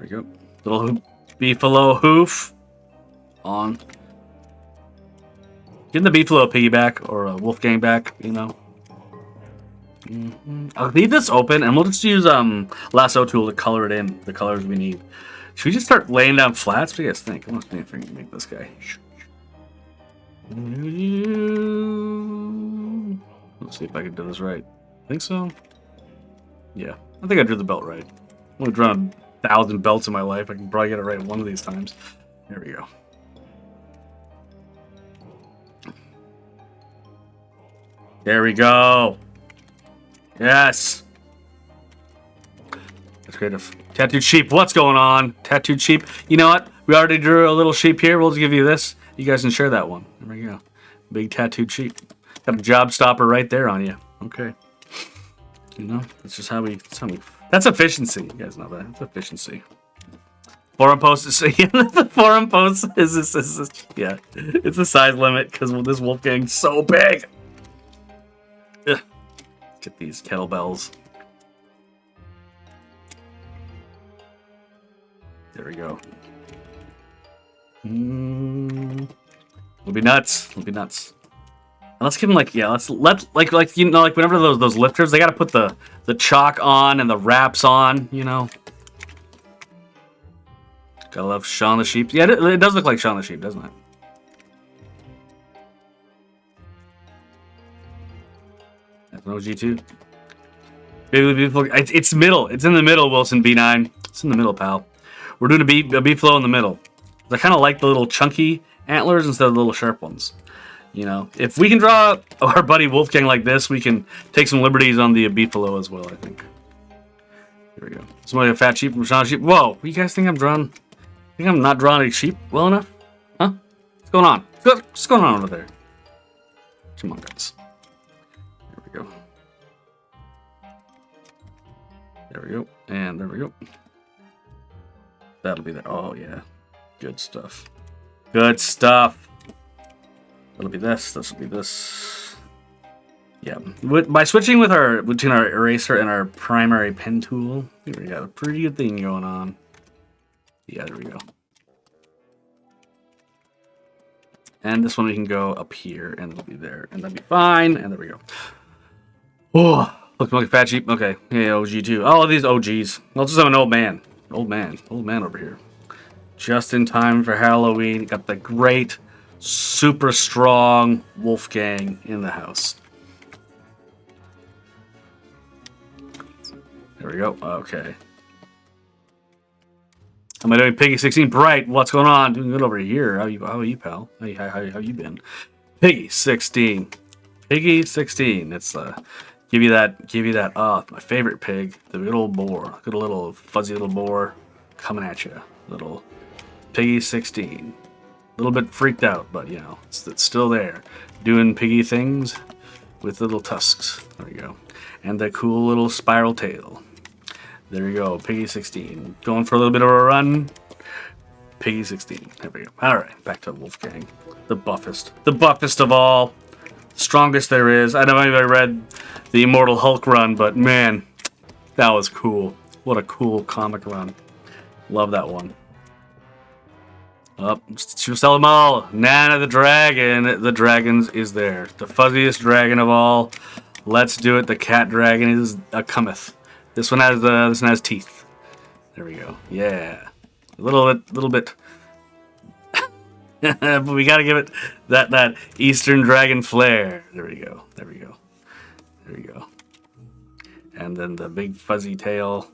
we go. Little beefalo hoof. On. Give the beefalo a piggyback or a Wolfgang back, I'll leave this open and we'll just use lasso tool to color it in the colors we need. Should we just start laying down flats? What do you guys think? I want to see if we can make this guy. Let's see if I can do this right. Think so? Yeah, I think I drew the belt right. I've only drawn 1,000 belts in my life. I can probably get it right one of these times. There we go. There we go. Yes. That's creative. Tattooed sheep. What's going on? Tattooed sheep. You know what? We already drew a little sheep here. We'll just give you this. You guys can share that one. There we go. Big tattooed sheep. Got a job stopper right there on you. Okay. That's just how we. That's efficiency. You guys know that. That's efficiency. Forum post is the forum post is this yeah. It's a size limit because this Wolfgang's so big. Ugh. Get these kettlebells. There we go. We'll be nuts. We'll be nuts. And let's give him like whenever those lifters, they gotta put the chalk on and the wraps on, Gotta love Shaun the Sheep. Yeah, it does look like Shaun the Sheep, doesn't it? That's an OG too. Beautiful. It's middle. It's in the middle, Wilson B9. It's in the middle, pal. We're doing a beef flow in the middle. I kind of like the little chunky antlers instead of the little sharp ones. If we can draw our buddy Wolfgang like this, we can take some liberties on the beefalo as well, I think. Here we go. Somebody a fat sheep from Shaun the Sheep. Whoa, you guys think I'm not drawing a sheep well enough? Huh? What's going on? What's going on over there? Come on, guys. There we go. There we go. And there we go. That'll be there. Oh, yeah. Good stuff. Good stuff. That'll be this. This will be this. Yeah. By switching between our eraser and our primary pen tool, we got a pretty good thing going on. Yeah, there we go. And this one we can go up here, and it'll be there, and that'll be fine. And there we go. Oh, looking like a fat sheep. Okay, yeah, OG too. All of these OGs. I'll just have an old man over here. Just in time for Halloween. Got the great, super strong Wolfgang in the house. There we go. Okay. How am I doing? Piggy 16 Bright. What's going on? Doing good over here. How are you, pal? How you been? Piggy 16. Piggy 16. It's give you that. My favorite pig, the good old boar. Good little fuzzy little boar coming at you. Little Piggy 16. A little bit freaked out, but it's still there, doing piggy things with little tusks. There we go, and the cool little spiral tail. There you go, Piggy 16. Going for a little bit of a run. Piggy 16. There we go. All right, back to Wolfgang, the buffest of all, strongest there is. I don't know if I read the Immortal Hulk run, but man, that was cool. What a cool comic run. Love that one. Up, she'll sell them all. Nana the dragon. The dragons is there. The fuzziest dragon of all. Let's do it. The cat dragon is cometh. This one has teeth. There we go. Yeah, a little bit. But we gotta give it that Eastern dragon flair. There we go. There we go. There we go. And then the big fuzzy tail.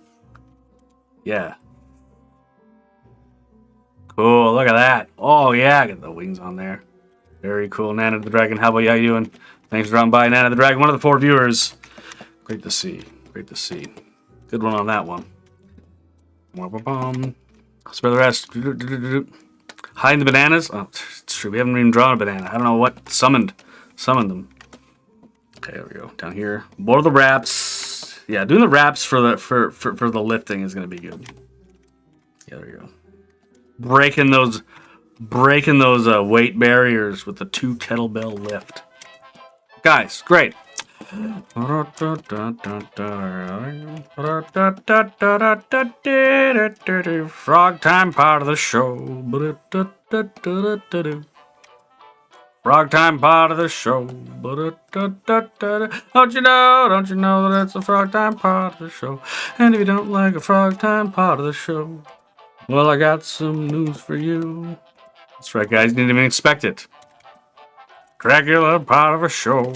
Yeah. Cool. Look at that. Oh yeah, get the wings on there. Very cool. Nana the Dragon, how about you? How you doing? Thanks for dropping by, Nana the Dragon, one of the 4 viewers. Great to see. Great to see. Good one on that one. Spare the rest. Hiding the bananas? Oh, it's true. We haven't even drawn a banana. I don't know what summoned them. Okay, there we go. Down here. What are the wraps? Yeah, doing the wraps for the lifting is gonna be good. Yeah, there we go. Breaking those weight barriers with the 2 kettlebell lift. Guys, great. Frog time part of the show. Frog time part of the show. Don't you know that it's a frog time part of the show? And if you don't like a frog time part of the show, well, I got some news for you. That's right, guys. Didn't even expect it. Dracula part of a show.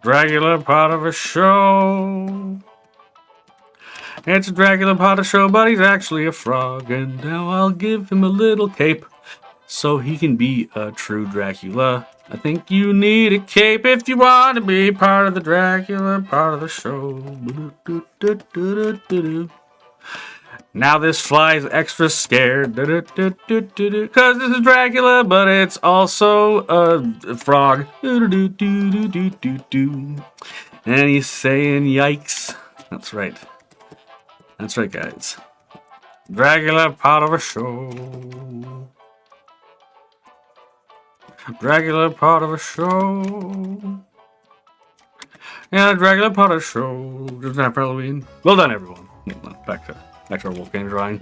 Dracula part of a show. It's a Dracula part of show, but he's actually a frog. And now I'll give him a little cape so he can be a true Dracula. I think you need a cape if you want to be part of the Dracula part of the show. Now this fly's extra scared, cause this is Dracula, but it's also a frog. And he's saying yikes. That's right. That's right, guys. Dracula part of a show. Dracula part of a show. Yeah, Dracula part of a show. Just after Halloween. Well done, everyone. Back to our Wolfgang drawing.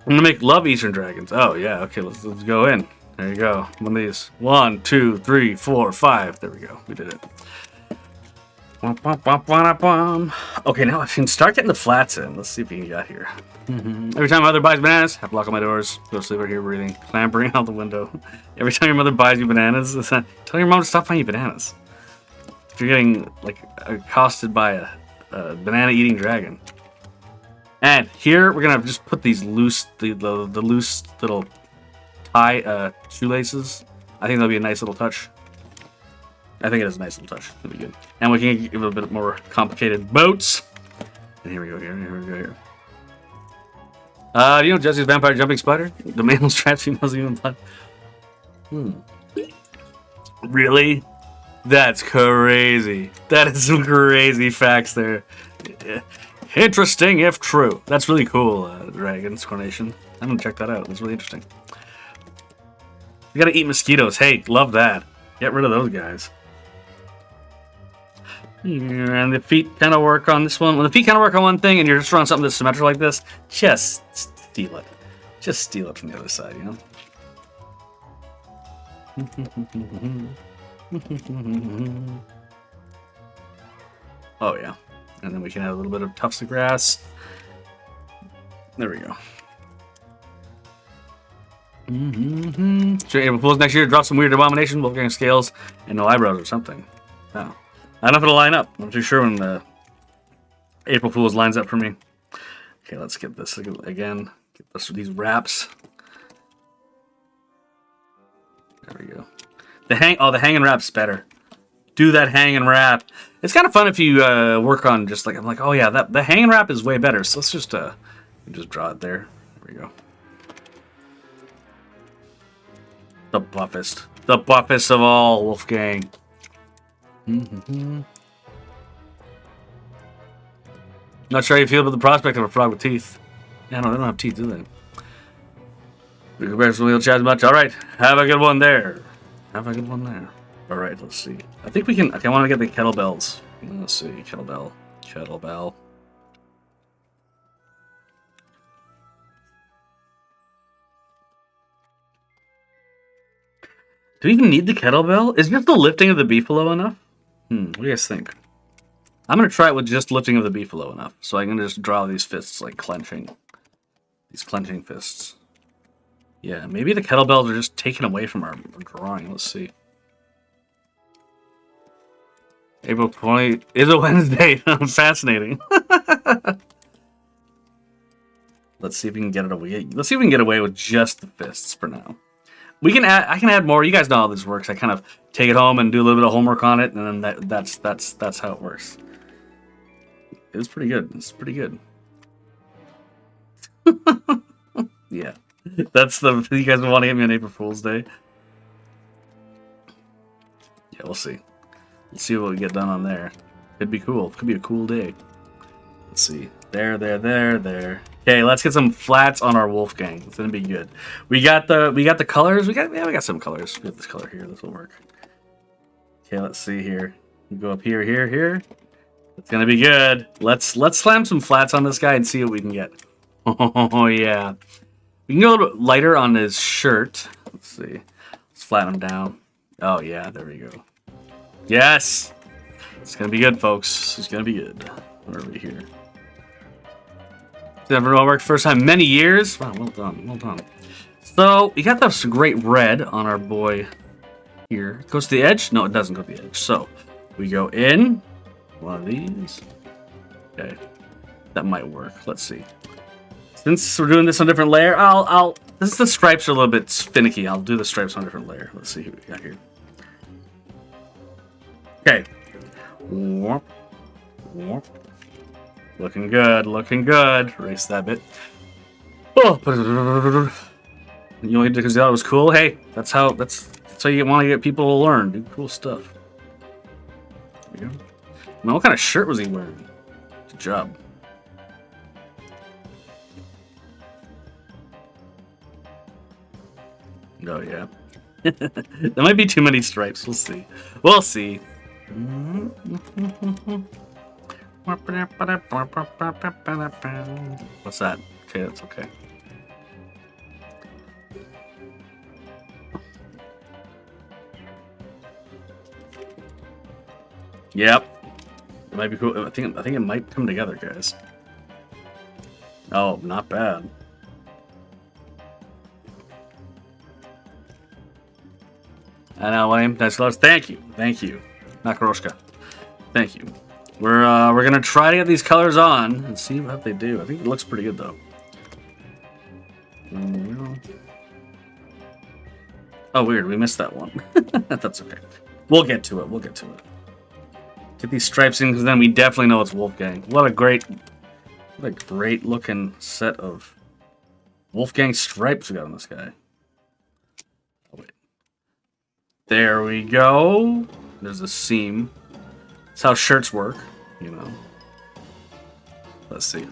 I'm gonna make love Eastern dragons. Oh yeah, okay, let's go in. There you go. One of these. 1, 2, 3, 4, 5. There we go. We did it. Okay, now I can start getting the flats in. Let's see if we can get here. Every time my mother buys bananas, I block on my doors. Go to sleep right here breathing. Clambering out the window. Every time your mother buys you bananas, tell your mom to stop buying you bananas. If you're getting like accosted by a banana eating dragon. And here we're gonna just put these loose, the loose little tie shoelaces. I think that'll be a nice little touch. I think it is a nice little touch. That'll be good. And we can give it a bit more complicated boats. And here we go. Here. You know Jesse's vampire jumping spider? The male's trapped, female's even blood. Really? That's crazy. That is some crazy facts there. Interesting if true. That's really cool, Dragon's Coronation. I'm gonna check that out. That's really interesting. You gotta eat mosquitoes. Hey, love that. Get rid of those guys. And the feet kind of work on this one. When the feet kind of work on one thing and you're just drawing something that's symmetrical like this, just steal it. Just steal it from the other side, you know? Oh, yeah. And then we can add a little bit of tufts of grass. There we go. Sure, April Fools next year, drop some weird abomination, Wolfgang scales, and no eyebrows or something. Oh. I don't know if it'll line up. I'm too sure when the April Fools lines up for me. Okay, let's get this again. Get these wraps. There we go. The hang and wrap's better. Do that hang and wrap. It's kind of fun if you work on just like, I'm like, oh yeah, the hang and wrap is way better. So let's just draw it there. There we go. The buffest of all, Wolfgang. Not sure how you feel about the prospect of a frog with teeth. Yeah, no, they don't have teeth, do they? We compare some wheel chat much. All right, have a good one there. Have a good one there. All right, let's see. I think we can. Okay, I want to get the kettlebells. Let's see, kettlebell. Do we even need the kettlebell? Is just the lifting of the beefalo enough? What do you guys think? I'm going to try it with just lifting of the beefalo enough. So I'm going to just draw these fists, like clenching. These clenching fists. Yeah, maybe the kettlebells are just taken away from our drawing. Let's see. April 20 is a Wednesday. Fascinating. Let's see if we can get it away. Let's see if we can get away with just the fists for now. We can add. I can add more. You guys know how this works. I kind of take it home and do a little bit of homework on it, and then that's how it works. It's pretty good. It's pretty good. Yeah, that's the. You guys want to get me on April Fool's Day? Yeah, we'll see. Let's see what we get done on there. Could be cool. Could be a cool day. Let's see. There. Okay, let's get some flats on our Wolfgang. It's gonna be good. We got the colors. We got some colors. We got this color here. This will work. Okay, let's see here. We go up here. It's gonna be good. Let's slam some flats on this guy and see what we can get. Oh yeah. We can go a little bit lighter on his shirt. Let's see. Let's flatten him down. Oh yeah, there we go. Yes! It's gonna be good, folks. It's gonna be good. Where are we here? Never worked first time in many years. Wow, well done. So, we got this great red on our boy here. It goes to the edge? No, it doesn't go to the edge. So, we go in. One of these. Okay. That might work. Let's see. Since we're doing this on a different layer, this the stripes are a little bit finicky. I'll do the stripes on a different layer. Let's see who we got here. Okay. Warp. Looking good. Erase that bit. Oh, you know, because that was cool. Hey, that's how you want to get people to learn. Do cool stuff. There we go. Now, what kind of shirt was he wearing? Good job. Oh yeah. There might be too many stripes. We'll see. What's that? Okay, that's okay. Yep. It might be cool. I think it might come together, guys. Oh, not bad. I know, William. Nice gloves. Thank you. Makaroshka. Thank you. We're gonna try to get these colors on and see what they do. I think it looks pretty good though. Oh, weird. We missed that one. That's okay. We'll get to it. Get these stripes in, because then we definitely know it's Wolfgang. What a great looking set of Wolfgang stripes we got on this guy. Oh, wait. There we go. There's a seam. That's how shirts work, you know. Let's see.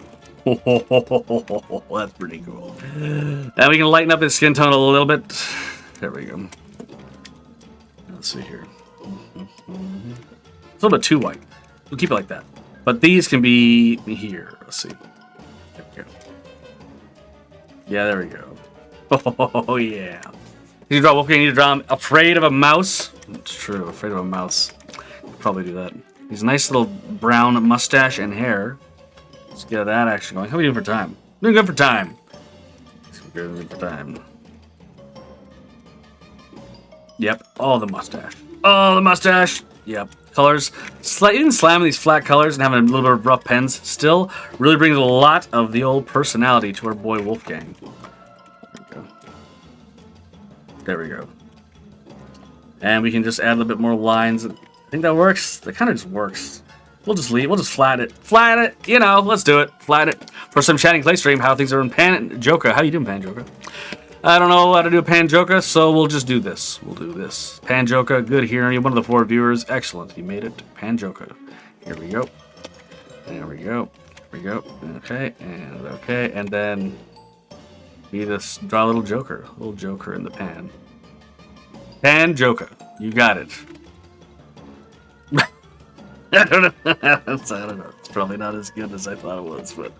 That's pretty cool. Now we can lighten up his skin tone a little bit. There we go. Let's see here. It's a little bit too white. We'll keep it like that. But these can be here. Let's see. There we go. Yeah, there we go. Oh, yeah. You draw Wolfgang, you need to draw him afraid of a mouse. It's true, afraid of a mouse. Probably do that. He's a nice little brown mustache and hair. Let's get that action going. How are we doing for time? Doing good for time. Good for time. Yep, all the mustache. Yep, colors. Even slamming these flat colors and having a little bit of rough pens still really brings a lot of the old personality to our boy Wolfgang. There we go. And we can just add a little bit more lines. I think that works. That kind of just works. We'll just leave. We'll just flat it. Flat it. You know, let's do it. Flat it. For some chatting Klei stream, how things are in Panjoka. How you doing, Panjoka? I don't know how to do a Panjoka, so we'll just do this. We'll do this. Panjoka, good hearing you. One of the 4 viewers. Excellent. You made it. Panjoka. Here we go. There we go. Here we go. Okay. And okay. And then we just draw a little joker. A little joker in the pan. Panjoka. You got it. I don't know. It's probably not as good as I thought it was, but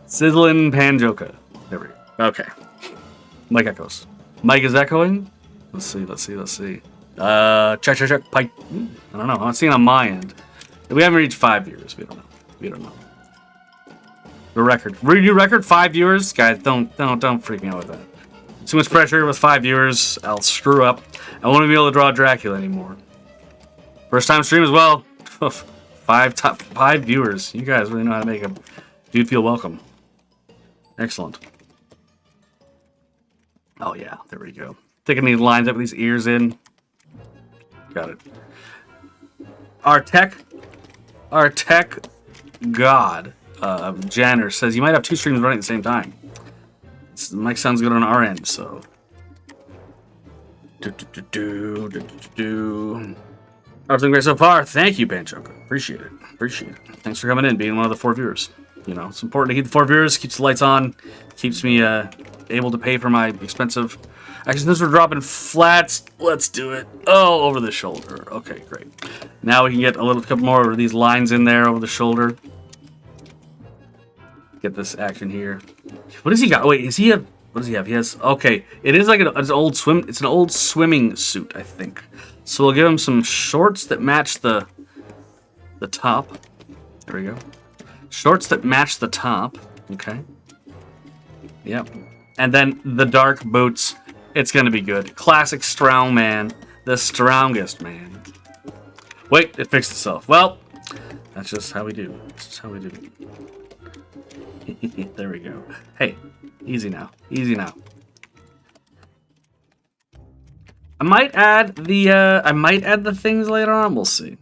Sizzlin' Panjoka. There we go. Okay. Mike echoes. Mike is echoing. Let's see. Check. Pipe. I don't know. I'm not seeing on my end. We haven't reached 5 viewers. We don't know. The record. New record, 5 viewers. Guys, don't freak me out with that. Too much pressure with 5 viewers. I'll screw up. I won't be able to draw Dracula anymore. First time stream as well. 5 viewers. You guys really know how to make a dude feel welcome. Excellent. Oh yeah, there we go. Sticking these lines up with these ears in. Got it. Our tech god, Janner, says you might have 2 streams running at the same time. The mic sounds good on our end, so. Everything great so far. Thank you, Banchoka. Appreciate it. Thanks for coming in, being one of the 4 viewers. You know, it's important to keep the 4 viewers, keeps the lights on, keeps me able to pay for my expensive. Actually, since we're dropping flats, let's do it. Oh, over the shoulder. Okay, great. Now we can get a couple more of these lines in there over the shoulder. Get this action here. What does he got? Wait, is he a? What does he have? He has. Okay, it is like it's an old swimming suit, I think. So we'll give him some shorts that match the top. There we go. Shorts that match the top. Okay. Yep. And then the dark boots. It's gonna be good. Classic strong man. The strongest man. Wait, it fixed itself. Well, that's just how we do. There we go. Hey, easy now. I might add the things later on. We'll see.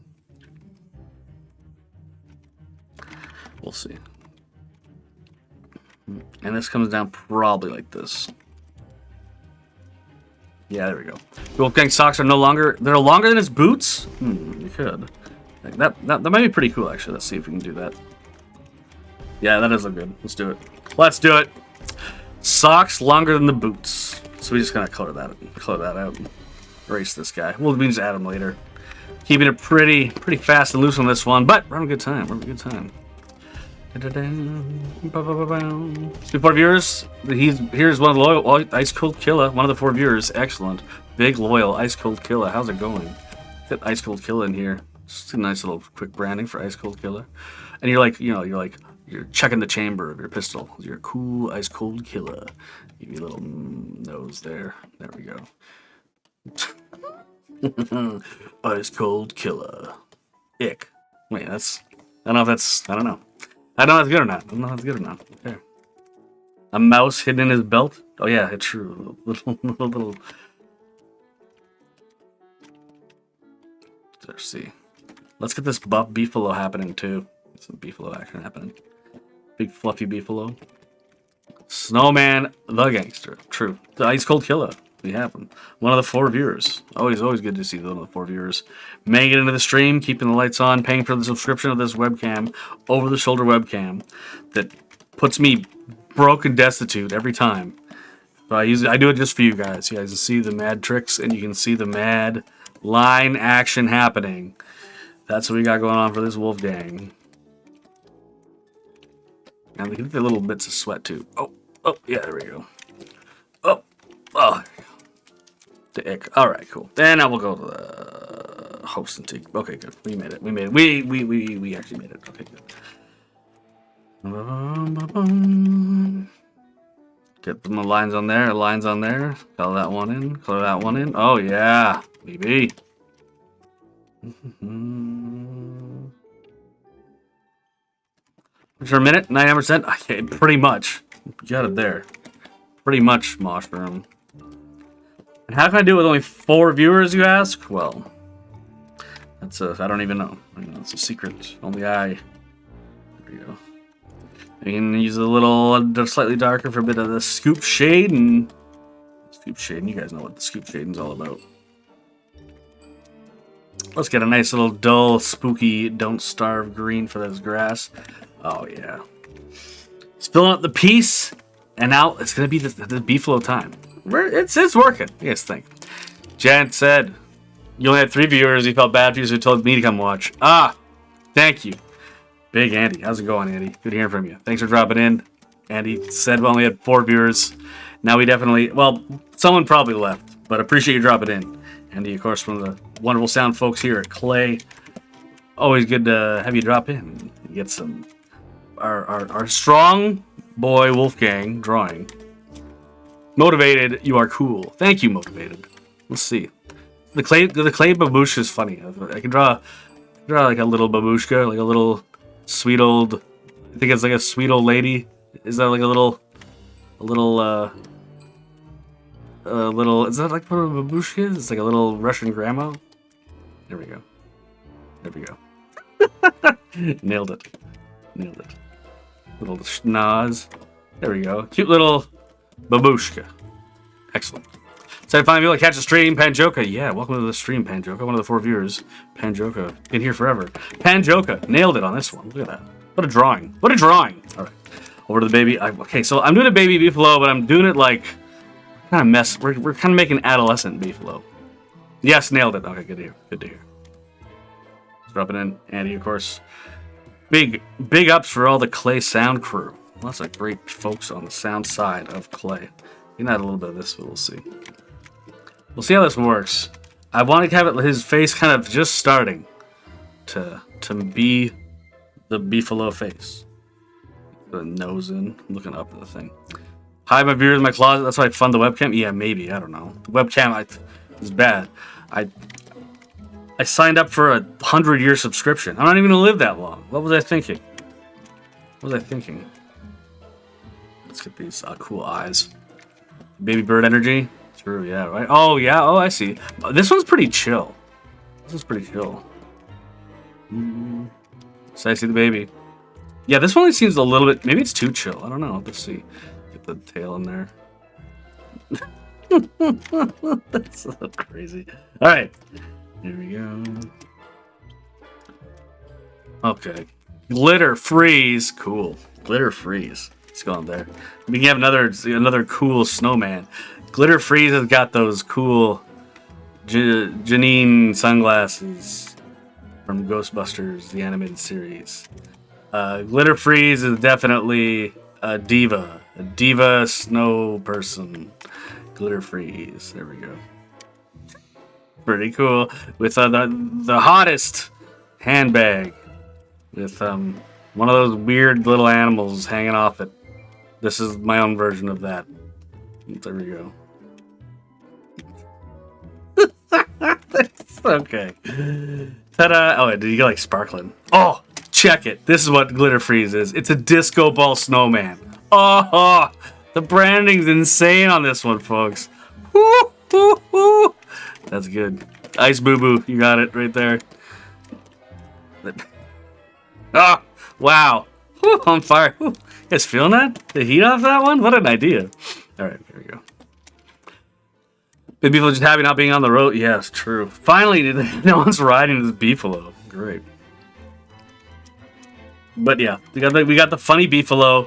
And this comes down probably like this. Yeah, there we go. Wolfgang socks are they're longer than his boots? You could. That might be pretty cool, actually. Let's see if we can do that. Yeah, that does look good. Let's do it. Socks longer than the boots. So we just gotta color that out. Erase this guy. We'll just add him later. Keeping it pretty fast and loose on this one, but we're having a good time. Before viewers, here's one of the loyal Ice Cold Killer, one of the 4 viewers. Excellent, big loyal Ice Cold Killer. How's it going? Get Ice Cold Killer in here. Just a nice little quick branding for Ice Cold Killer. And you're checking the chamber of your pistol. You're a cool Ice Cold Killer. Give you a little nose there. There we go. Ice Cold Killer. Ick. Wait, I don't know. I don't know if that's good or not. Okay. A mouse hidden in his belt? Oh yeah, it's true. Little. Let's see. Let's get this buff beefalo happening too. Some beefalo action happening. Big fluffy beefalo. Snowman the gangster. True. The Ice Cold Killer. We have him. One of the 4 viewers. Always good to see one of the 4 viewers. Making it into the stream, keeping the lights on, paying for the subscription of this webcam, over-the-shoulder webcam, that puts me broke and destitute every time. But I do it just for you guys. You guys can see the mad tricks, and you can see the mad line action happening. That's what we got going on for this Wolfgang. And we can get the little bits of sweat too. Oh, yeah, there we go. Oh. The ick. All right, cool. Then I will go to the host and take. Okay, good. We made it. We actually made it. Okay, good. Get the lines on there. Color that one in. Oh yeah, baby. For a minute, 99%. Okay, pretty much. You got it there. Pretty much, Moshroom. And how can I do it with only 4 viewers, you ask? Well, I don't even know. It's a secret. Only I. There we go. You can use a little slightly darker for a bit of the scoop shade and scoop shade. You guys know what the scoop shading is all about. Let's get a nice little dull, spooky, don't starve green for this grass. Oh yeah. It's filling up the piece, and now it's gonna be the beefalo time. It's working. You guys think? Jan said you only had 3 viewers. He felt bad for you, so he told me to come watch. Thank you. Big Andy. How's it going, Andy? Good hearing from you. Thanks for dropping in. Andy said we only had 4 viewers. Now we definitely... Well, someone probably left, But appreciate you dropping in. Andy, of course, one of the wonderful sound folks here at Klei. Always good to have you drop in. Get some our strong boy Wolfgang drawing. Motivated, you are cool. Thank you, Motivated. Let's see. The clay babushka is funny. I can draw like a little babushka, like a little sweet old. I think it's like a sweet old lady. Is that like a little? Is that like what a babushka is? It's like a little Russian grandma. There we go. There we go. Nailed it. Nailed it. Little schnoz. There we go. Cute little babushka. Excellent. So I finally be able to catch a stream, Panjoka. Yeah, welcome to the stream, Panjoka. One of the 4 viewers. Panjoka. Been here forever. Panjoka. Nailed it on this one. Look at that. What a drawing. What a drawing. All right. Over to the baby. Okay, so I'm doing a baby beefalo, but I'm doing it like kind of mess. We're kind of making adolescent beefalo. Yes, nailed it. Okay, good to hear. Good to hear. Dropping in Andy, of course. Big ups for all the Klei sound crew. Lots of great folks on the sound side of Klei. You can add a little bit of this, but we'll see. We'll see how this works. I want to have his face kind of just starting to be the beefalo face. The nose in, looking up at the thing. Hide my viewers in my closet. That's why I fund the webcam. Yeah, maybe. I don't know. The webcam is bad. I signed up for a 100-year subscription. I'm not even gonna live that long. What was I thinking? What was I thinking? Let's get these cool eyes. Baby bird energy. True. Yeah. Right. Oh yeah. Oh, I see. This one's pretty chill. This is pretty chill. So I see the baby. Yeah, this one seems a little bit. Maybe it's too chill. I don't know. Let's see. Get the tail in there. That's so crazy. All right. Here we go. Okay. Glitter freeze. Cool. Glitter freeze. Let's go on there. We can have another cool snowman. Glitter freeze has got those cool Janine sunglasses from Ghostbusters, the animated series. Glitter freeze is definitely a diva snow person. Glitter freeze. There we go. Pretty cool. With the hottest handbag with one of those weird little animals hanging off it. This is my own version of that. There we go. Okay. Ta-da! Oh, did you get like sparkling? Oh, check it. This is what glitter freeze is. It's a disco ball snowman. Oh, the branding's insane on this one, folks. Woo, woo, woo. That's good. Ice Boo Boo, you got it right there. Oh, wow. Woo, on fire. Woo. You guys feeling that? The heat off that one? What an idea. All right, here we go. Big Beefalo just happy not being on the road. Yes, true. Finally, no one's riding this Beefalo. Great. But yeah, we got the funny Beefalo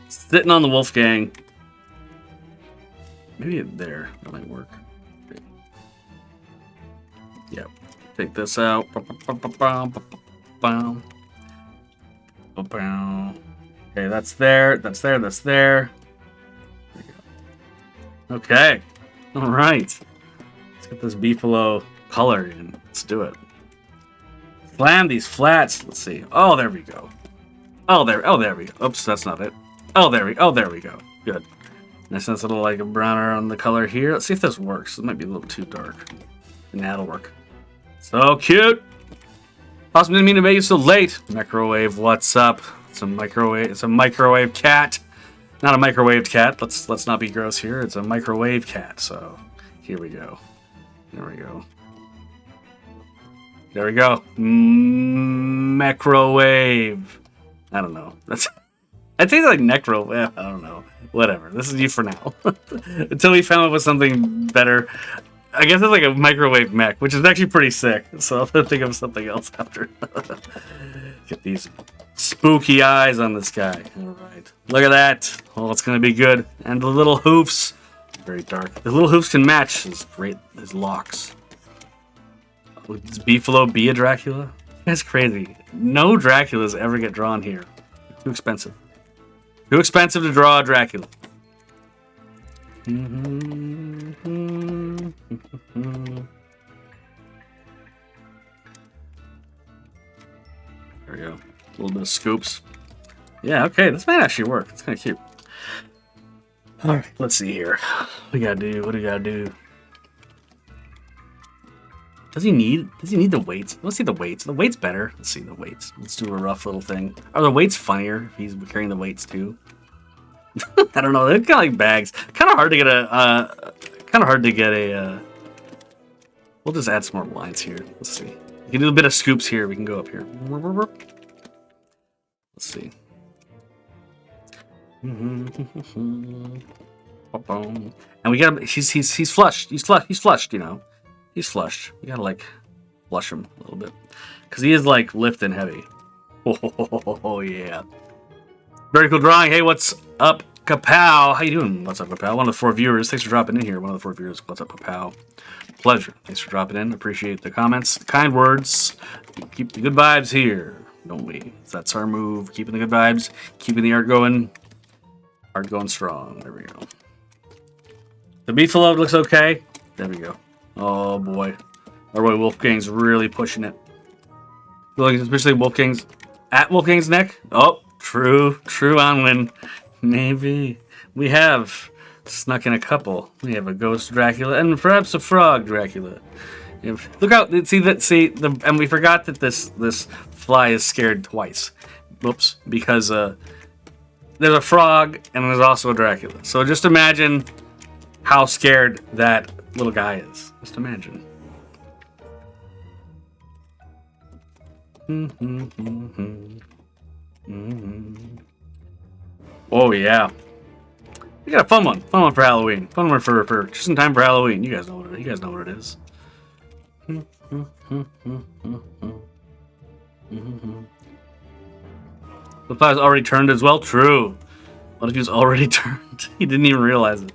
sitting on the Wolfgang. Maybe there. That might work. Yep. Take this out. Okay, that's there. That's there. That's there. There we go. Okay. All right. Let's get this Beefalo color in. Let's do it. Slam these flats. Let's see. Oh, there we go. Oh, there we go. Oops, that's not it. Oh, there we go. Good. Nice little like a browner on the color here. Let's see if this works. It might be a little too dark. And that'll work. So cute. Awesome, didn't mean to make it so late. Microwave, what's up? It's a microwave cat. Not a microwaved cat. Let's not be gross here. It's a microwave cat. So here we go. There we go. There we go. Microwave. I don't know. I think like necro. I don't know. Whatever. This is you for now. Until we come up with something better. I guess it's like a microwave mech, which is actually pretty sick. So I'll think of something else after. Get these spooky eyes on this guy. All right. Look at that. Oh, it's going to be good. And the little hoofs. Very dark. The little hoofs can match his locks. Would this Beefalo be a Dracula? That's crazy. No Draculas ever get drawn here. Too expensive. Too expensive to draw a Dracula. bit of scoops. Yeah, okay, this might actually work. It's kind of cute. All right, let's see here. What do you gotta do? What do you gotta do? Does he need the weights? Let's see the weights. The weights better. Let's see the weights. Let's do a rough little thing. Are the weights funnier if he's carrying the weights too? I don't know. They're kind of like bags. Kind of hard to get a. We'll just add some more lines here. Let's see. We can do a bit of scoops here. We can go up here. Let's see. And we got. He's flushed. He's flushed. You know. He's flushed. You gotta like flush him a little bit because he is like lifting heavy. Oh yeah. Very cool drawing. Hey, what's up, Kapow? How you doing? What's up, Kapow? One of the 4 viewers. Thanks for dropping in here. One of the 4 viewers. What's up, Kapow? Pleasure. Thanks for dropping in. Appreciate the comments, the kind words. We keep the good vibes here, don't we? That's our move. Keeping the good vibes. Keeping the art going. Art going strong. There we go. The beefalo looks okay. There we go. Oh boy. Our boy Wolfgang's really pushing it. Especially Wolfgang's neck. Oh, true on win. Maybe. We have snuck in a couple. We have a ghost Dracula and perhaps a frog Dracula. Look out! And we forgot that this fly is scared twice. Whoops! Because there's a frog and there's also a Dracula. So just imagine how scared that little guy is. Just imagine. Oh yeah. We got a fun one for Halloween. Fun one for just in time for Halloween. You guys know what it is. The fly's already turned as well. True. What if he was already turned? He didn't even realize it.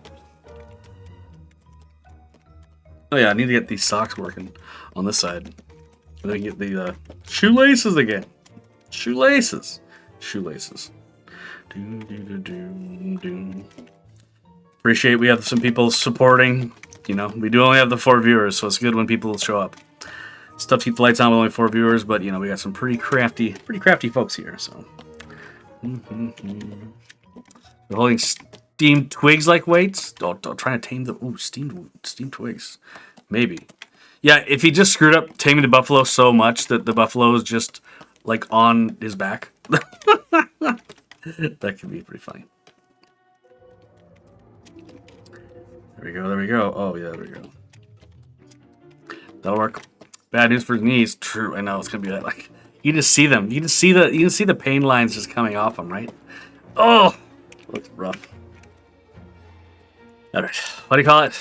Oh yeah, I need to get these socks working on this side. And then get the shoelaces again. Shoelaces. Appreciate we have some people supporting. You know, we do only have the 4 viewers, so it's good when people show up. It's tough to keep the lights on with only 4 viewers, but you know, we got some pretty crafty folks here, so. They're holding steamed twigs like weights. Oh, trying to tame the steamed twigs. Maybe. Yeah, if he just screwed up taming the buffalo so much that the buffalo is just like on his back. That could be pretty funny. There we go. Oh yeah, there we go. That'll work. Bad news for his knees. True, I know it's gonna be that. Like you just see them. You can see the pain lines just coming off them, right? Oh, looks rough. All right, what do you call it?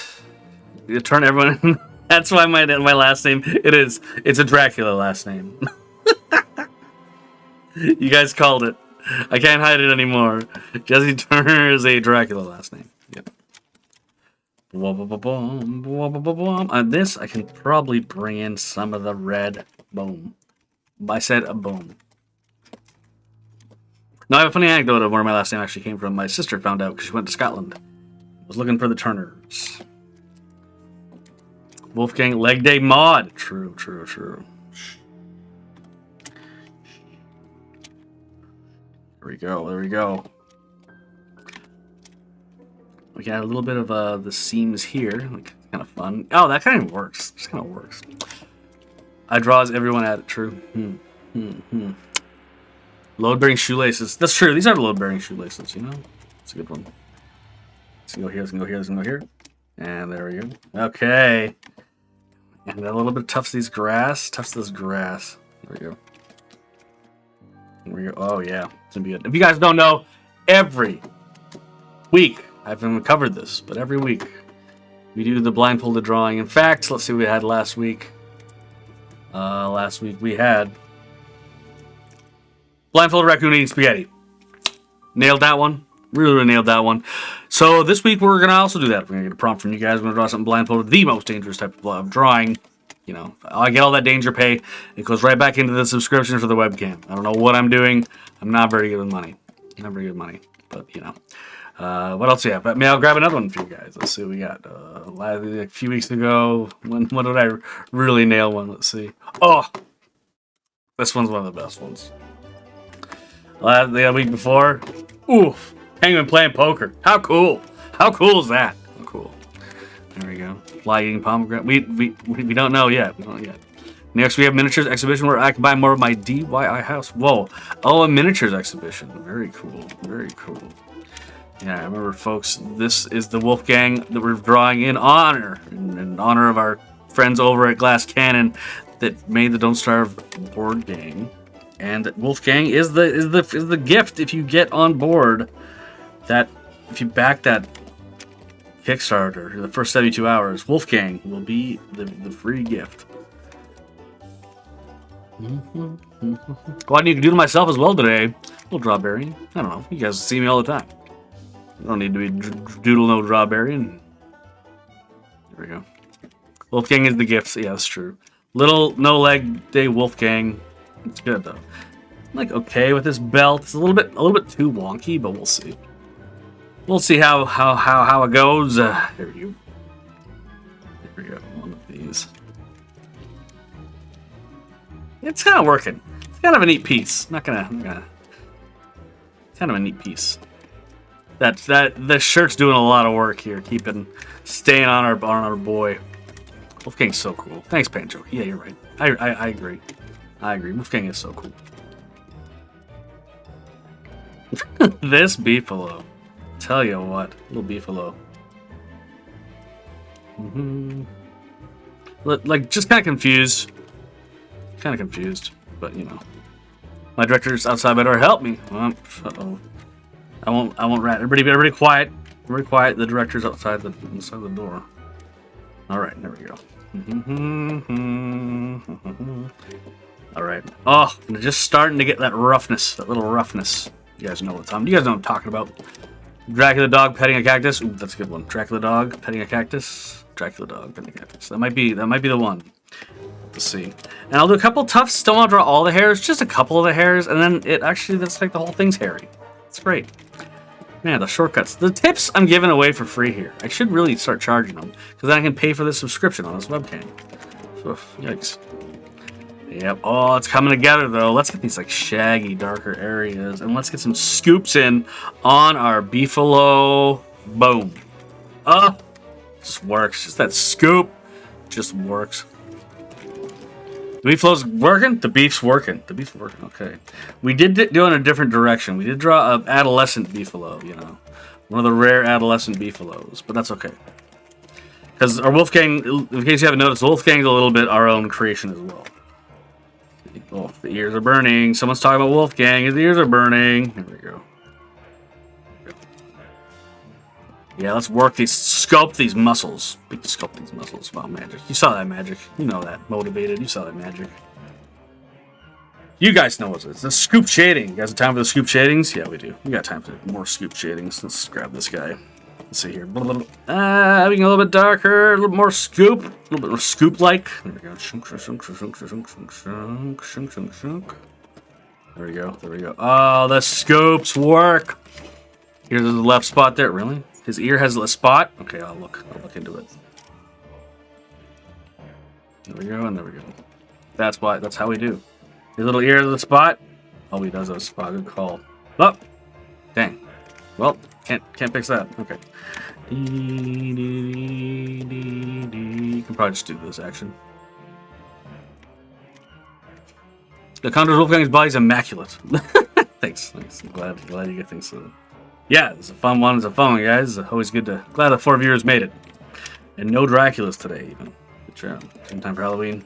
You turn everyone. That's why my last name. It's a Dracula last name. You guys called it. I can't hide it anymore. Jesse Turner is a Dracula last name. Yep. On this, I can probably bring in some of the red boom. I said a boom. Now I have a funny anecdote of where my last name actually came from. My sister found out because she went to Scotland. Was looking for the Turners. Wolfgang leg day mod. True. There we go. We got a little bit of the seams here. Like, kind of fun. Oh, that kind of works. Just kind of works. I draws everyone at it. True. Load-bearing shoelaces. That's true. These are load-bearing shoelaces, you know? It's a good one. Let's go here. And there we go. Okay. And a little bit toughs this grass. There we go. Oh, yeah. It's going to be good. If you guys don't know, every week, I haven't covered this, but every week, we do the blindfolded drawing. In fact, let's see what we had last week. Last week we had blindfolded raccoon eating spaghetti. Nailed that one. Really nailed that one. So this week we're going to also do that. We're going to get a prompt from you guys. We're going to draw something blindfolded. The most dangerous type of drawing. You know, I get all that danger pay. It goes right back into the subscription for the webcam. I don't know what I'm doing. I'm not very good with money. But, you know. What else do you have? I mean, I'll grab another one for you guys. Let's see what we got. A few weeks ago, when did I really nail one? Let's see. Oh! This one's one of the best ones. The week before. Oof. Penguin playing poker. How cool. How cool is that? How cool. There we go. Fly eating pomegranate. We don't know yet. We don't know yet. Next, we have miniatures exhibition where I can buy more of my DIY house. Whoa. Oh, a miniatures exhibition. Very cool. Very cool. Yeah, I remember, folks, this is the Wolfgang that we're drawing in honor of our friends over at Glass Cannon that made the Don't Starve board game. And Wolfgang is the gift if you get on board. That if you back that Kickstarter the first 72 hours, Wolfgang will be the free gift. Well, I need to do to myself as well today. A little drawberry. I don't know. You guys see me all the time. I don't need to be doodle no drawberry. There we go. Wolfgang is the gift. Yeah, that's true. Little no leg day Wolfgang. It's good though. I'm like okay with this belt. It's a little bit too wonky, but we'll see. We'll see how it goes. Here we go. Here we go. One of these. It's kind of working. It's kind of a neat piece. Kind of a neat piece. The shirt's doing a lot of work here, staying on our boy. Wolfgang's so cool. Thanks, Pancho. Yeah, you're right. I agree. I agree. Wolfgang is so cool. This beefalo. Tell you what, little beefalo. Like just kind of confused. But you know, my director's outside my door. Help me. Uh-oh. I won't rat. Everybody quiet. Very quiet. The director's inside the door. All right, there we go. All right. Oh, I'm just starting to get that roughness, that little roughness. You guys know what I'm talking about. Dracula dog petting a cactus. Ooh, that's a good one. Dracula dog petting a cactus. Dracula dog petting a cactus. That might be the one. Let's see. And I'll do a couple tufts. Don't want to draw all the hairs, just a couple of the hairs, and then that's like the whole thing's hairy. It's great. Man, the shortcuts. The tips I'm giving away for free here. I should really start charging them, because then I can pay for the subscription on this webcam. Oof, yikes. Yep. Oh, it's coming together, though. Let's get these, like, shaggy, darker areas, and let's get some scoops in on our beefalo. Boom. Just works. Just that scoop just works. The beefalo's working? The beef's working. The beef's working. Okay. We did do in a different direction. We did draw an adolescent beefalo, you know. One of the rare adolescent beefalos. But that's okay. Because our Wolfgang, in case you haven't noticed, Wolfgang's a little bit our own creation as well. Oh, the ears are burning. Someone's talking about Wolfgang. His ears are burning. Here we go. Yeah, let's sculpt these muscles. Sculpt these muscles. Wow, magic. You saw that magic. You know that. Motivated. You saw that magic. You guys know what it is. The scoop shading. You guys have time for the scoop shadings? Yeah, we do. We got time for more scoop shadings. Let's grab this guy. Let's see here. Being a little bit darker. A little more scoop. A little bit more scoop-like. There we go. Shunk, shunk, shunk, shunk, shunk, shunk, shunk, shunk, shunk, shunk. There we go. There we go. Oh, the scoops work. Here's the left spot there. Really? His ear has a spot? Okay, I'll look into it. There we go, and there we go. That's how we do. His little ear has a spot? Oh, he does have a spot. Good call. Oh! Dang. Well, can't fix that. Okay. You can probably just do this action. The Condor's Wolfgang's body's immaculate. Thanks. I'm glad you get things so. Yeah, it's a fun one. It's a fun one, guys. It's always good to. Glad the 4 viewers made it. And no Draculas today, even. Good job. In time for Halloween.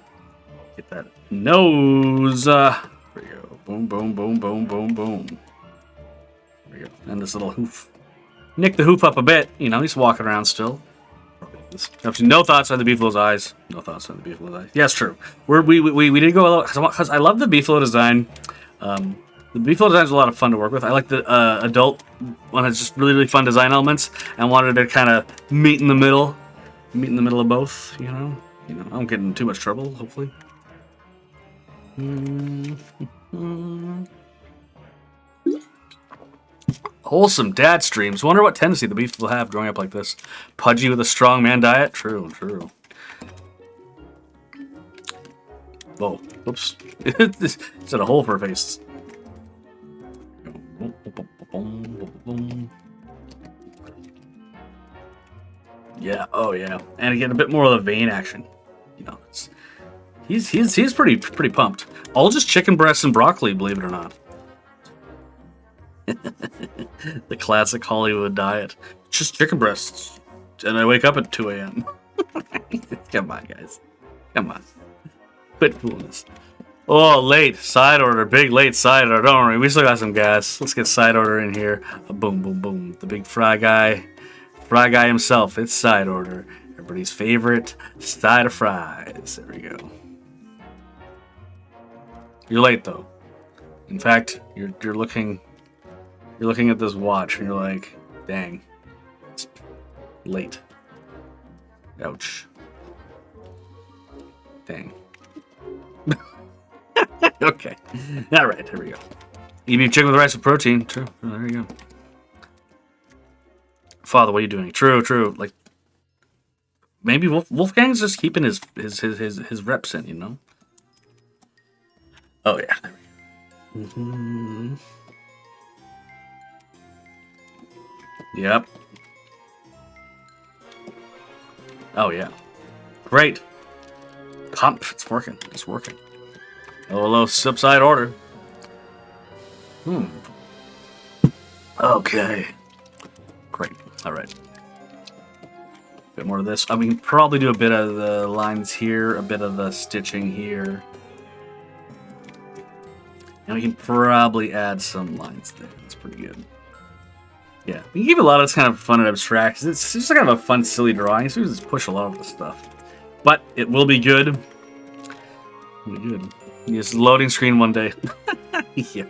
Get that nose. There we go. Boom, boom, boom, boom, boom, boom. There we go. And this little hoof. Nick the hoof up a bit. You know, he's walking around still. No thoughts on the beefalo's eyes. No thoughts on the beefalo's eyes. Yeah, it's true. We did go a little because I love the beefalo design. The beefalo design is a lot of fun to work with. I like the adult one. Has just really fun design elements, and wanted to kind of meet in the middle of both. You know, I don't get in too much trouble. Hopefully. Wholesome dad streams. Wonder what tendency the beef will have growing up like this. Pudgy with a strong man diet. True. Whoa. Whoops. It's in a hole for her face. Yeah, oh yeah. And again, a bit more of the vein action. You know, he's pretty pumped. All just chicken breasts and broccoli, believe it or not. The classic Hollywood diet. Just chicken breasts. And I wake up at 2 a.m. Come on, guys. Come on. Quit fooling us. Oh, late. Side order. Big late side order. Don't worry. We still got some gas. Let's get side order in here. Boom, boom, boom. The big fry guy. Fry guy himself. It's side order. Everybody's favorite side of fries. There we go. You're late, though. In fact, you're looking at this watch and you're like, dang. It's late. Ouch. Dang. Okay. All right, here we go. You mean chicken with rice with protein? True. Oh, there you go. Father, what are you doing? True. Like, maybe Wolfgang's just keeping his reps in, you know? Oh yeah. There we go. Mm-hmm. Yep. Oh yeah. Great. Pump. It's working. It's working. Oh, hello, side order. Okay. Great. All right. Bit more of this. I mean, probably do a bit of the lines here, a bit of the stitching here. And we can probably add some lines there. That's pretty good. Yeah, we can keep a lot of this kind of fun and abstract. It's just kind of a fun, silly drawing. So we just push a lot of the stuff. But it will be good. It'll be good. Just loading screen one day. Yeah.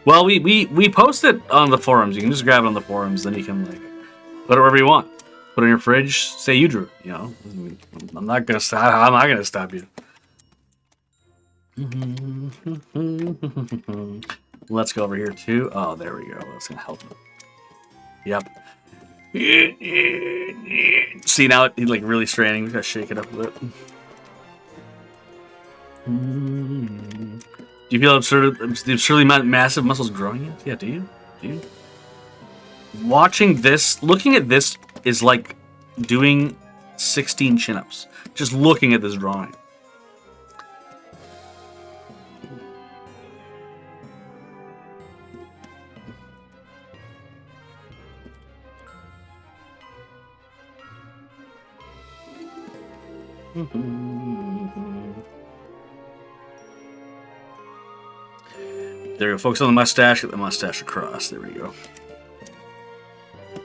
Well, we post it on the forums. You can just grab it on the forums, then you can like put it wherever you want. Put it in your fridge. Say you drew. You know, I'm not gonna stop you. Let's go over here too. Oh, there we go. That's gonna help. Yep. See now he's like really straining. We gotta shake it up a bit. Do you feel absurdly massive muscles growing yet? Yeah, do you? Watching this, looking at this is like doing 16 chin-ups. Just looking at this drawing. There we go. Focus on the mustache. Get the mustache across. There we go.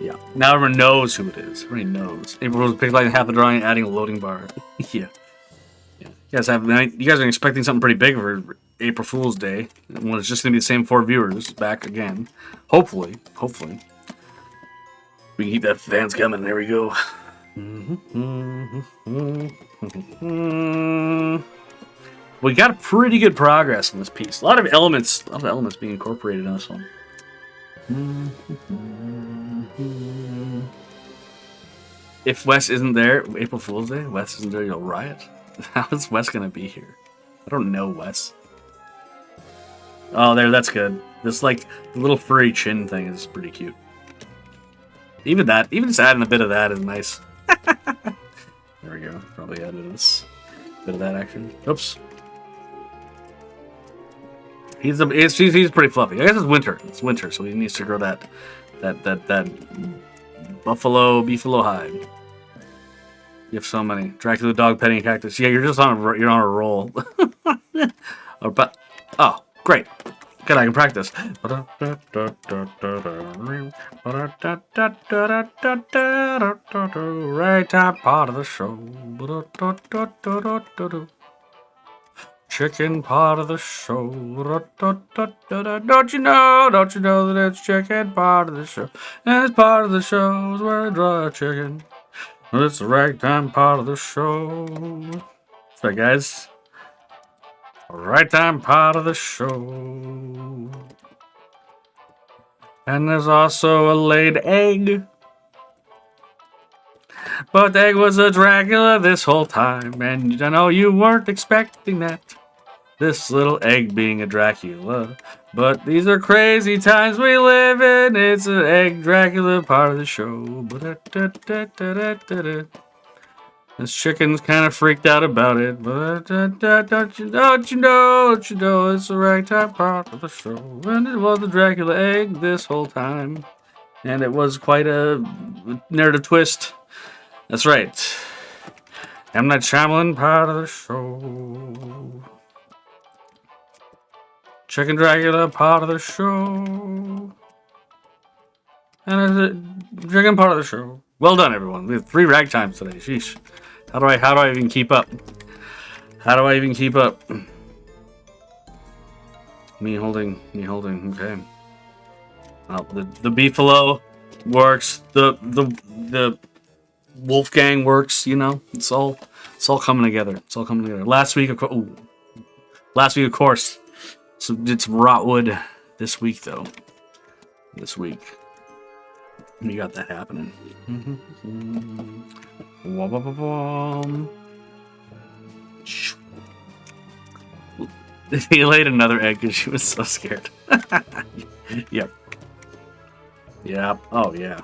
Yeah. Now everyone knows who it is. Everybody knows. April was pixelating half the drawing, adding a loading bar. Yeah. You guys are expecting something pretty big for April Fool's Day. Well, it's just gonna be the same 4 viewers back again. Hopefully. We can keep that fans coming. There we go. We got pretty good progress in this piece. A lot of elements being incorporated in this one. If Wes isn't there, April Fool's Day, Wes isn't there, you'll riot. How is Wes gonna be here? I don't know Wes. Oh, that's good. This like the little furry chin thing is pretty cute. Even just adding a bit of that is nice. There we go. Probably added this bit of that action. Oops. He's pretty fluffy. I guess it's winter. It's winter, so he needs to grow that beefalo hide. You have so many. Dracula dog petting a cactus. Yeah, you're on a roll. Oh, great. Good, I can practice. Right top part of the show. Chicken part of the show. Don't you know that it's chicken part of the show? And it's part of the show is where I draw a chicken. It's the ragtime part of the show. That's right, guys. Ragtime part of the show. And there's also a laid egg. But the egg was a Dracula this whole time. And I know you weren't expecting that. This little egg being a Dracula But these are crazy times we live in. It's an egg Dracula part of the show. This chicken's kind of freaked out about it. But don't you know, it's the right time part of the show. And it was the Dracula egg this whole time. And it was quite a narrative twist. That's right. M. Night Shyamalan part of the show. Chicken Dracula part of the show. And a dragon part of the show. Well done, everyone. We have 3 ragtimes today. Sheesh. How do I even keep up? How do I even keep up? Me holding. Okay. Well, the beefalo works. The Wolfgang works. You know, it's all coming together. It's all coming together. Last week, of course. So did some rotwood. This week, though. You got that happening. He laid another egg because she was so scared. Yep. Oh yeah.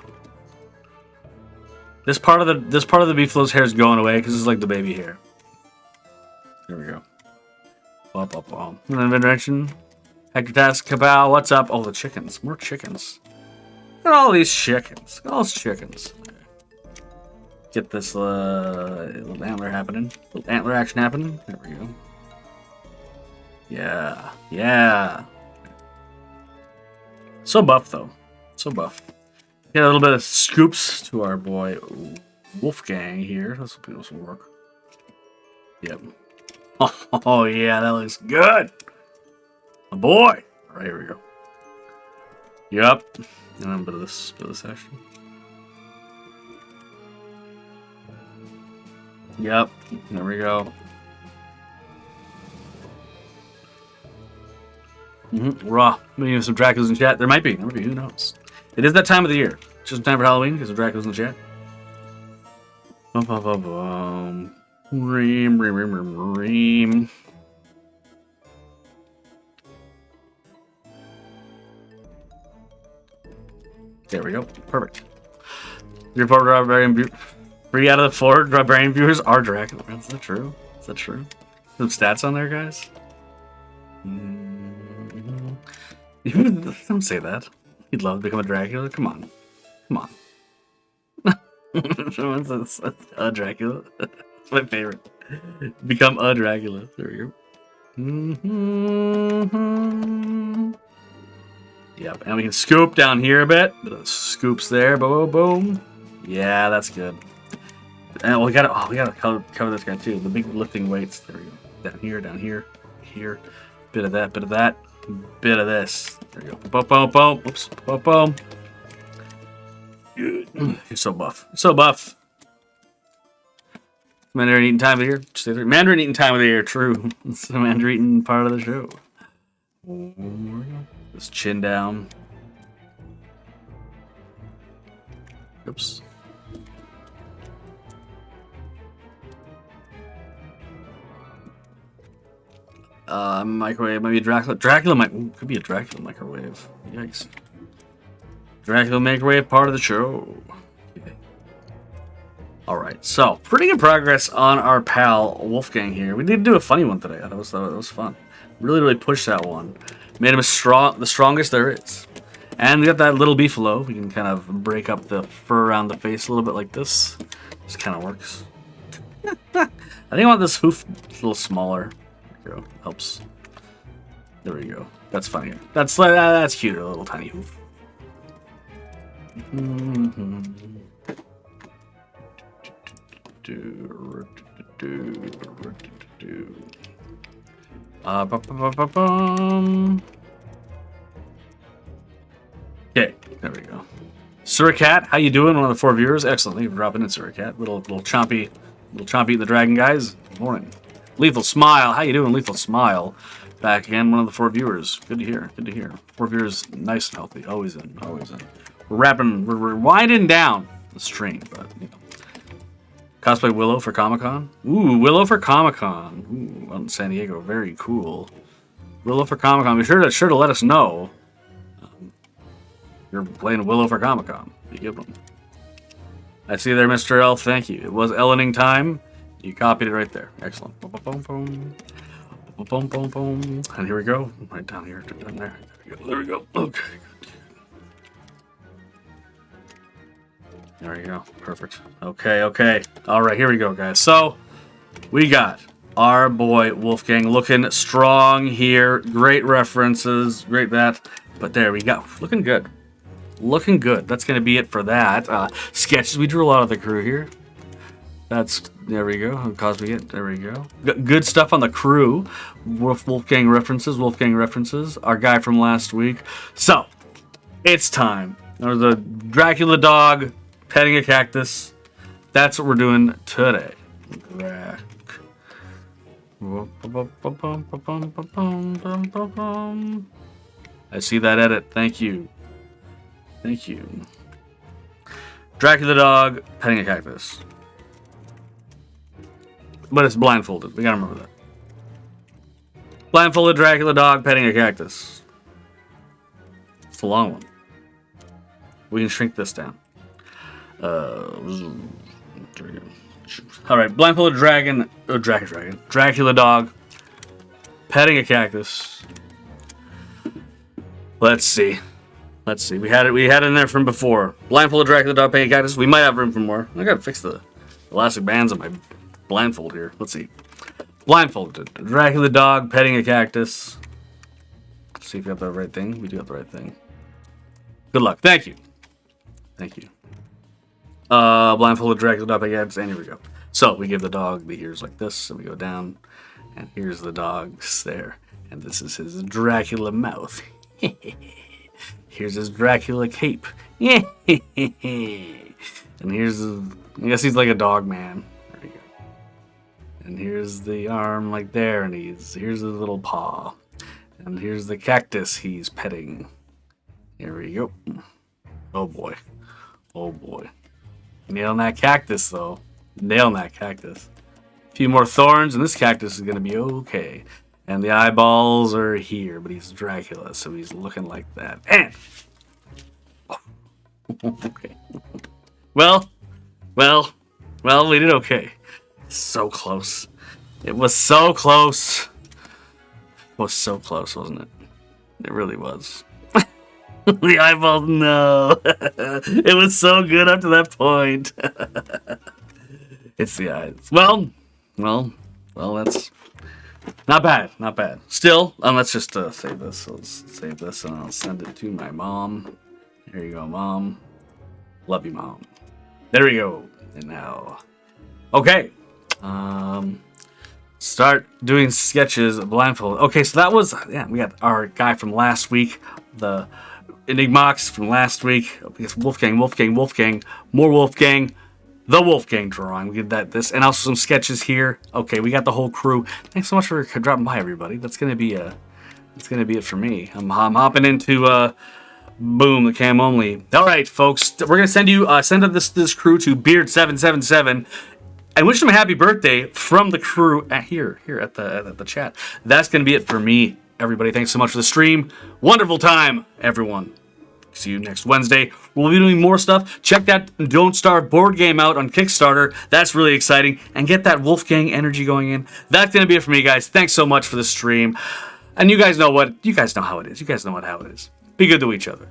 This part of the beefalo's hair is going away because it's like the baby hair. There we go. Intervention. Hectortask Cabal, what's up? Oh, the chickens. More chickens. Look at all these chickens. Look at all these chickens. Get this little antler happening. Little antler action happening. There we go. Yeah. So buff, though. So buff. Get a little bit of scoops to our boy Wolfgang here. This will work. Yep. Oh, yeah, that looks good. A boy. All right, here we go. Yep. And a bit of this action. Yep. There we go. Raw. Maybe even some Draculas in chat. There might be. Who knows? It is that time of the year. It's just in time for Halloween because of Draculas in the chat. Ream. There we go. Perfect. Report Barbarian 3 out of the 4 Barbarian viewers are Dracula. Is that true? Some stats on there, guys? Don't say that. You'd love to become a Dracula? Come on. A Dracula. That's my favorite. Become a Dracula. There we go. Yep, and we can scoop down here a bit. Scoops there. Boom. Yeah, that's good. And we gotta cover this guy too. The big lifting weights. There we go. Down here. Bit of that. Bit of this. There we go. Boom. Oops. Boom. You're so buff. Mandarin eating time of the year. Mandarin eating time of the year. True. It's the Mandarin eating part of the show. This chin down. Oops. Microwave. Maybe Dracula. Could be a Dracula microwave. Yikes. Dracula microwave part of the show. Okay. Alright, so pretty good progress on our pal Wolfgang here. We did do a funny one today. That was fun. Really pushed that one. Made him the strongest there is. And we got that little beefalo. We can kind of break up the fur around the face a little bit like this. This kind of works. I think I want this hoof a little smaller. There we go. Helps. There we go. That's funny. That's cute. A little tiny hoof. Okay, there we go. Suricat, how you doing? One of the 4 viewers. Excellent. Thank you for dropping in, Suricat. Little chompy the dragon guys. Morning. Lethal Smile, how you doing? Lethal Smile. Back again, one of the 4 viewers. Good to hear. 4 viewers, nice and healthy. Always in. We're winding down the stream, but you know. Cosplay Willow for Comic-Con. Ooh, Willow for Comic-Con. Ooh, out in San Diego. Very cool. Willow for Comic Con. Be sure to let us know. You're playing Willow for Comic Con. You give them. I see there, Mr. L. Thank you. It was Ellening time. You copied it right there. Excellent. Boom, boom, boom. Boom, boom, boom. And here we go. Right down here. Down there. There we go. Okay. Good. There we go. Perfect. Okay. All right. Here we go, guys. So we got our boy Wolfgang looking strong here. Great references. Great that. But there we go. Looking good. Looking good. That's going to be it for that. Sketches. We drew a lot of the crew here. There we go. Cosby it. There we go. Good stuff on the crew. Wolfgang references. Our guy from last week. So, it's time. There's a Dracula dog petting a cactus. That's what we're doing today. I see that edit. Thank you. Dracula dog petting a cactus. But it's blindfolded. We gotta remember that. Blindfolded Dracula dog petting a cactus. It's a long one. We can shrink this down. Alright, blindfolded Dracula dog petting a cactus. Let's see. We had it in there from before. Blindfolded Dracula dog petting a cactus. We might have room for more. I gotta fix the elastic bands on my blindfold here. Let's see. Blindfolded Dracula dog petting a cactus. Let's see if we got the right thing. We do have the right thing. Good luck. Thank you. Blindfolded Dracula dog petting a cactus. And here we go. So we give the dog the ears like this, and we go down, and here's the dog's there, and this is his Dracula mouth. Here's his Dracula cape. And here's I guess he's like a dog man. There we go. And here's the arm like there, and here's his little paw. And here's the cactus he's petting. Here we go. Oh boy. Nailing that cactus though. A few more thorns and this cactus is gonna be okay. And the eyeballs are here, but he's Dracula, so he's looking like that. And okay. Well, we did okay. So close. It was so close. It was so close, wasn't it? It really was. The eyeballs, no. It was so good up to that point. It's the eyes. Well, that's not bad. Still, let's just save this. Let's save this and I'll send it to my mom. Here you go, Mom. Love you, Mom. There we go. And now, okay. Start doing sketches blindfolded. Okay, so that was, we got our guy from last week, the Enigmox from last week. It's Wolfgang, more Wolfgang. The Wolfgang drawing. We did this, and also some sketches here. Okay, we got the whole crew. Thanks so much for dropping by, everybody. That's gonna be it for me. I'm hopping into boom, the cam only. All right, folks, we're gonna send out this crew to Beard777 and wish them a happy birthday from the crew here at the chat. That's gonna be it for me, everybody. Thanks so much for the stream. Wonderful time, everyone. See you next Wednesday. We'll be doing more stuff. Check that Don't Starve board game out on Kickstarter. That's really exciting. And get that Wolfgang energy going in. That's going to be it for me, guys. Thanks so much for the stream. And you guys know how it is. You guys know how it is. Be good to each other.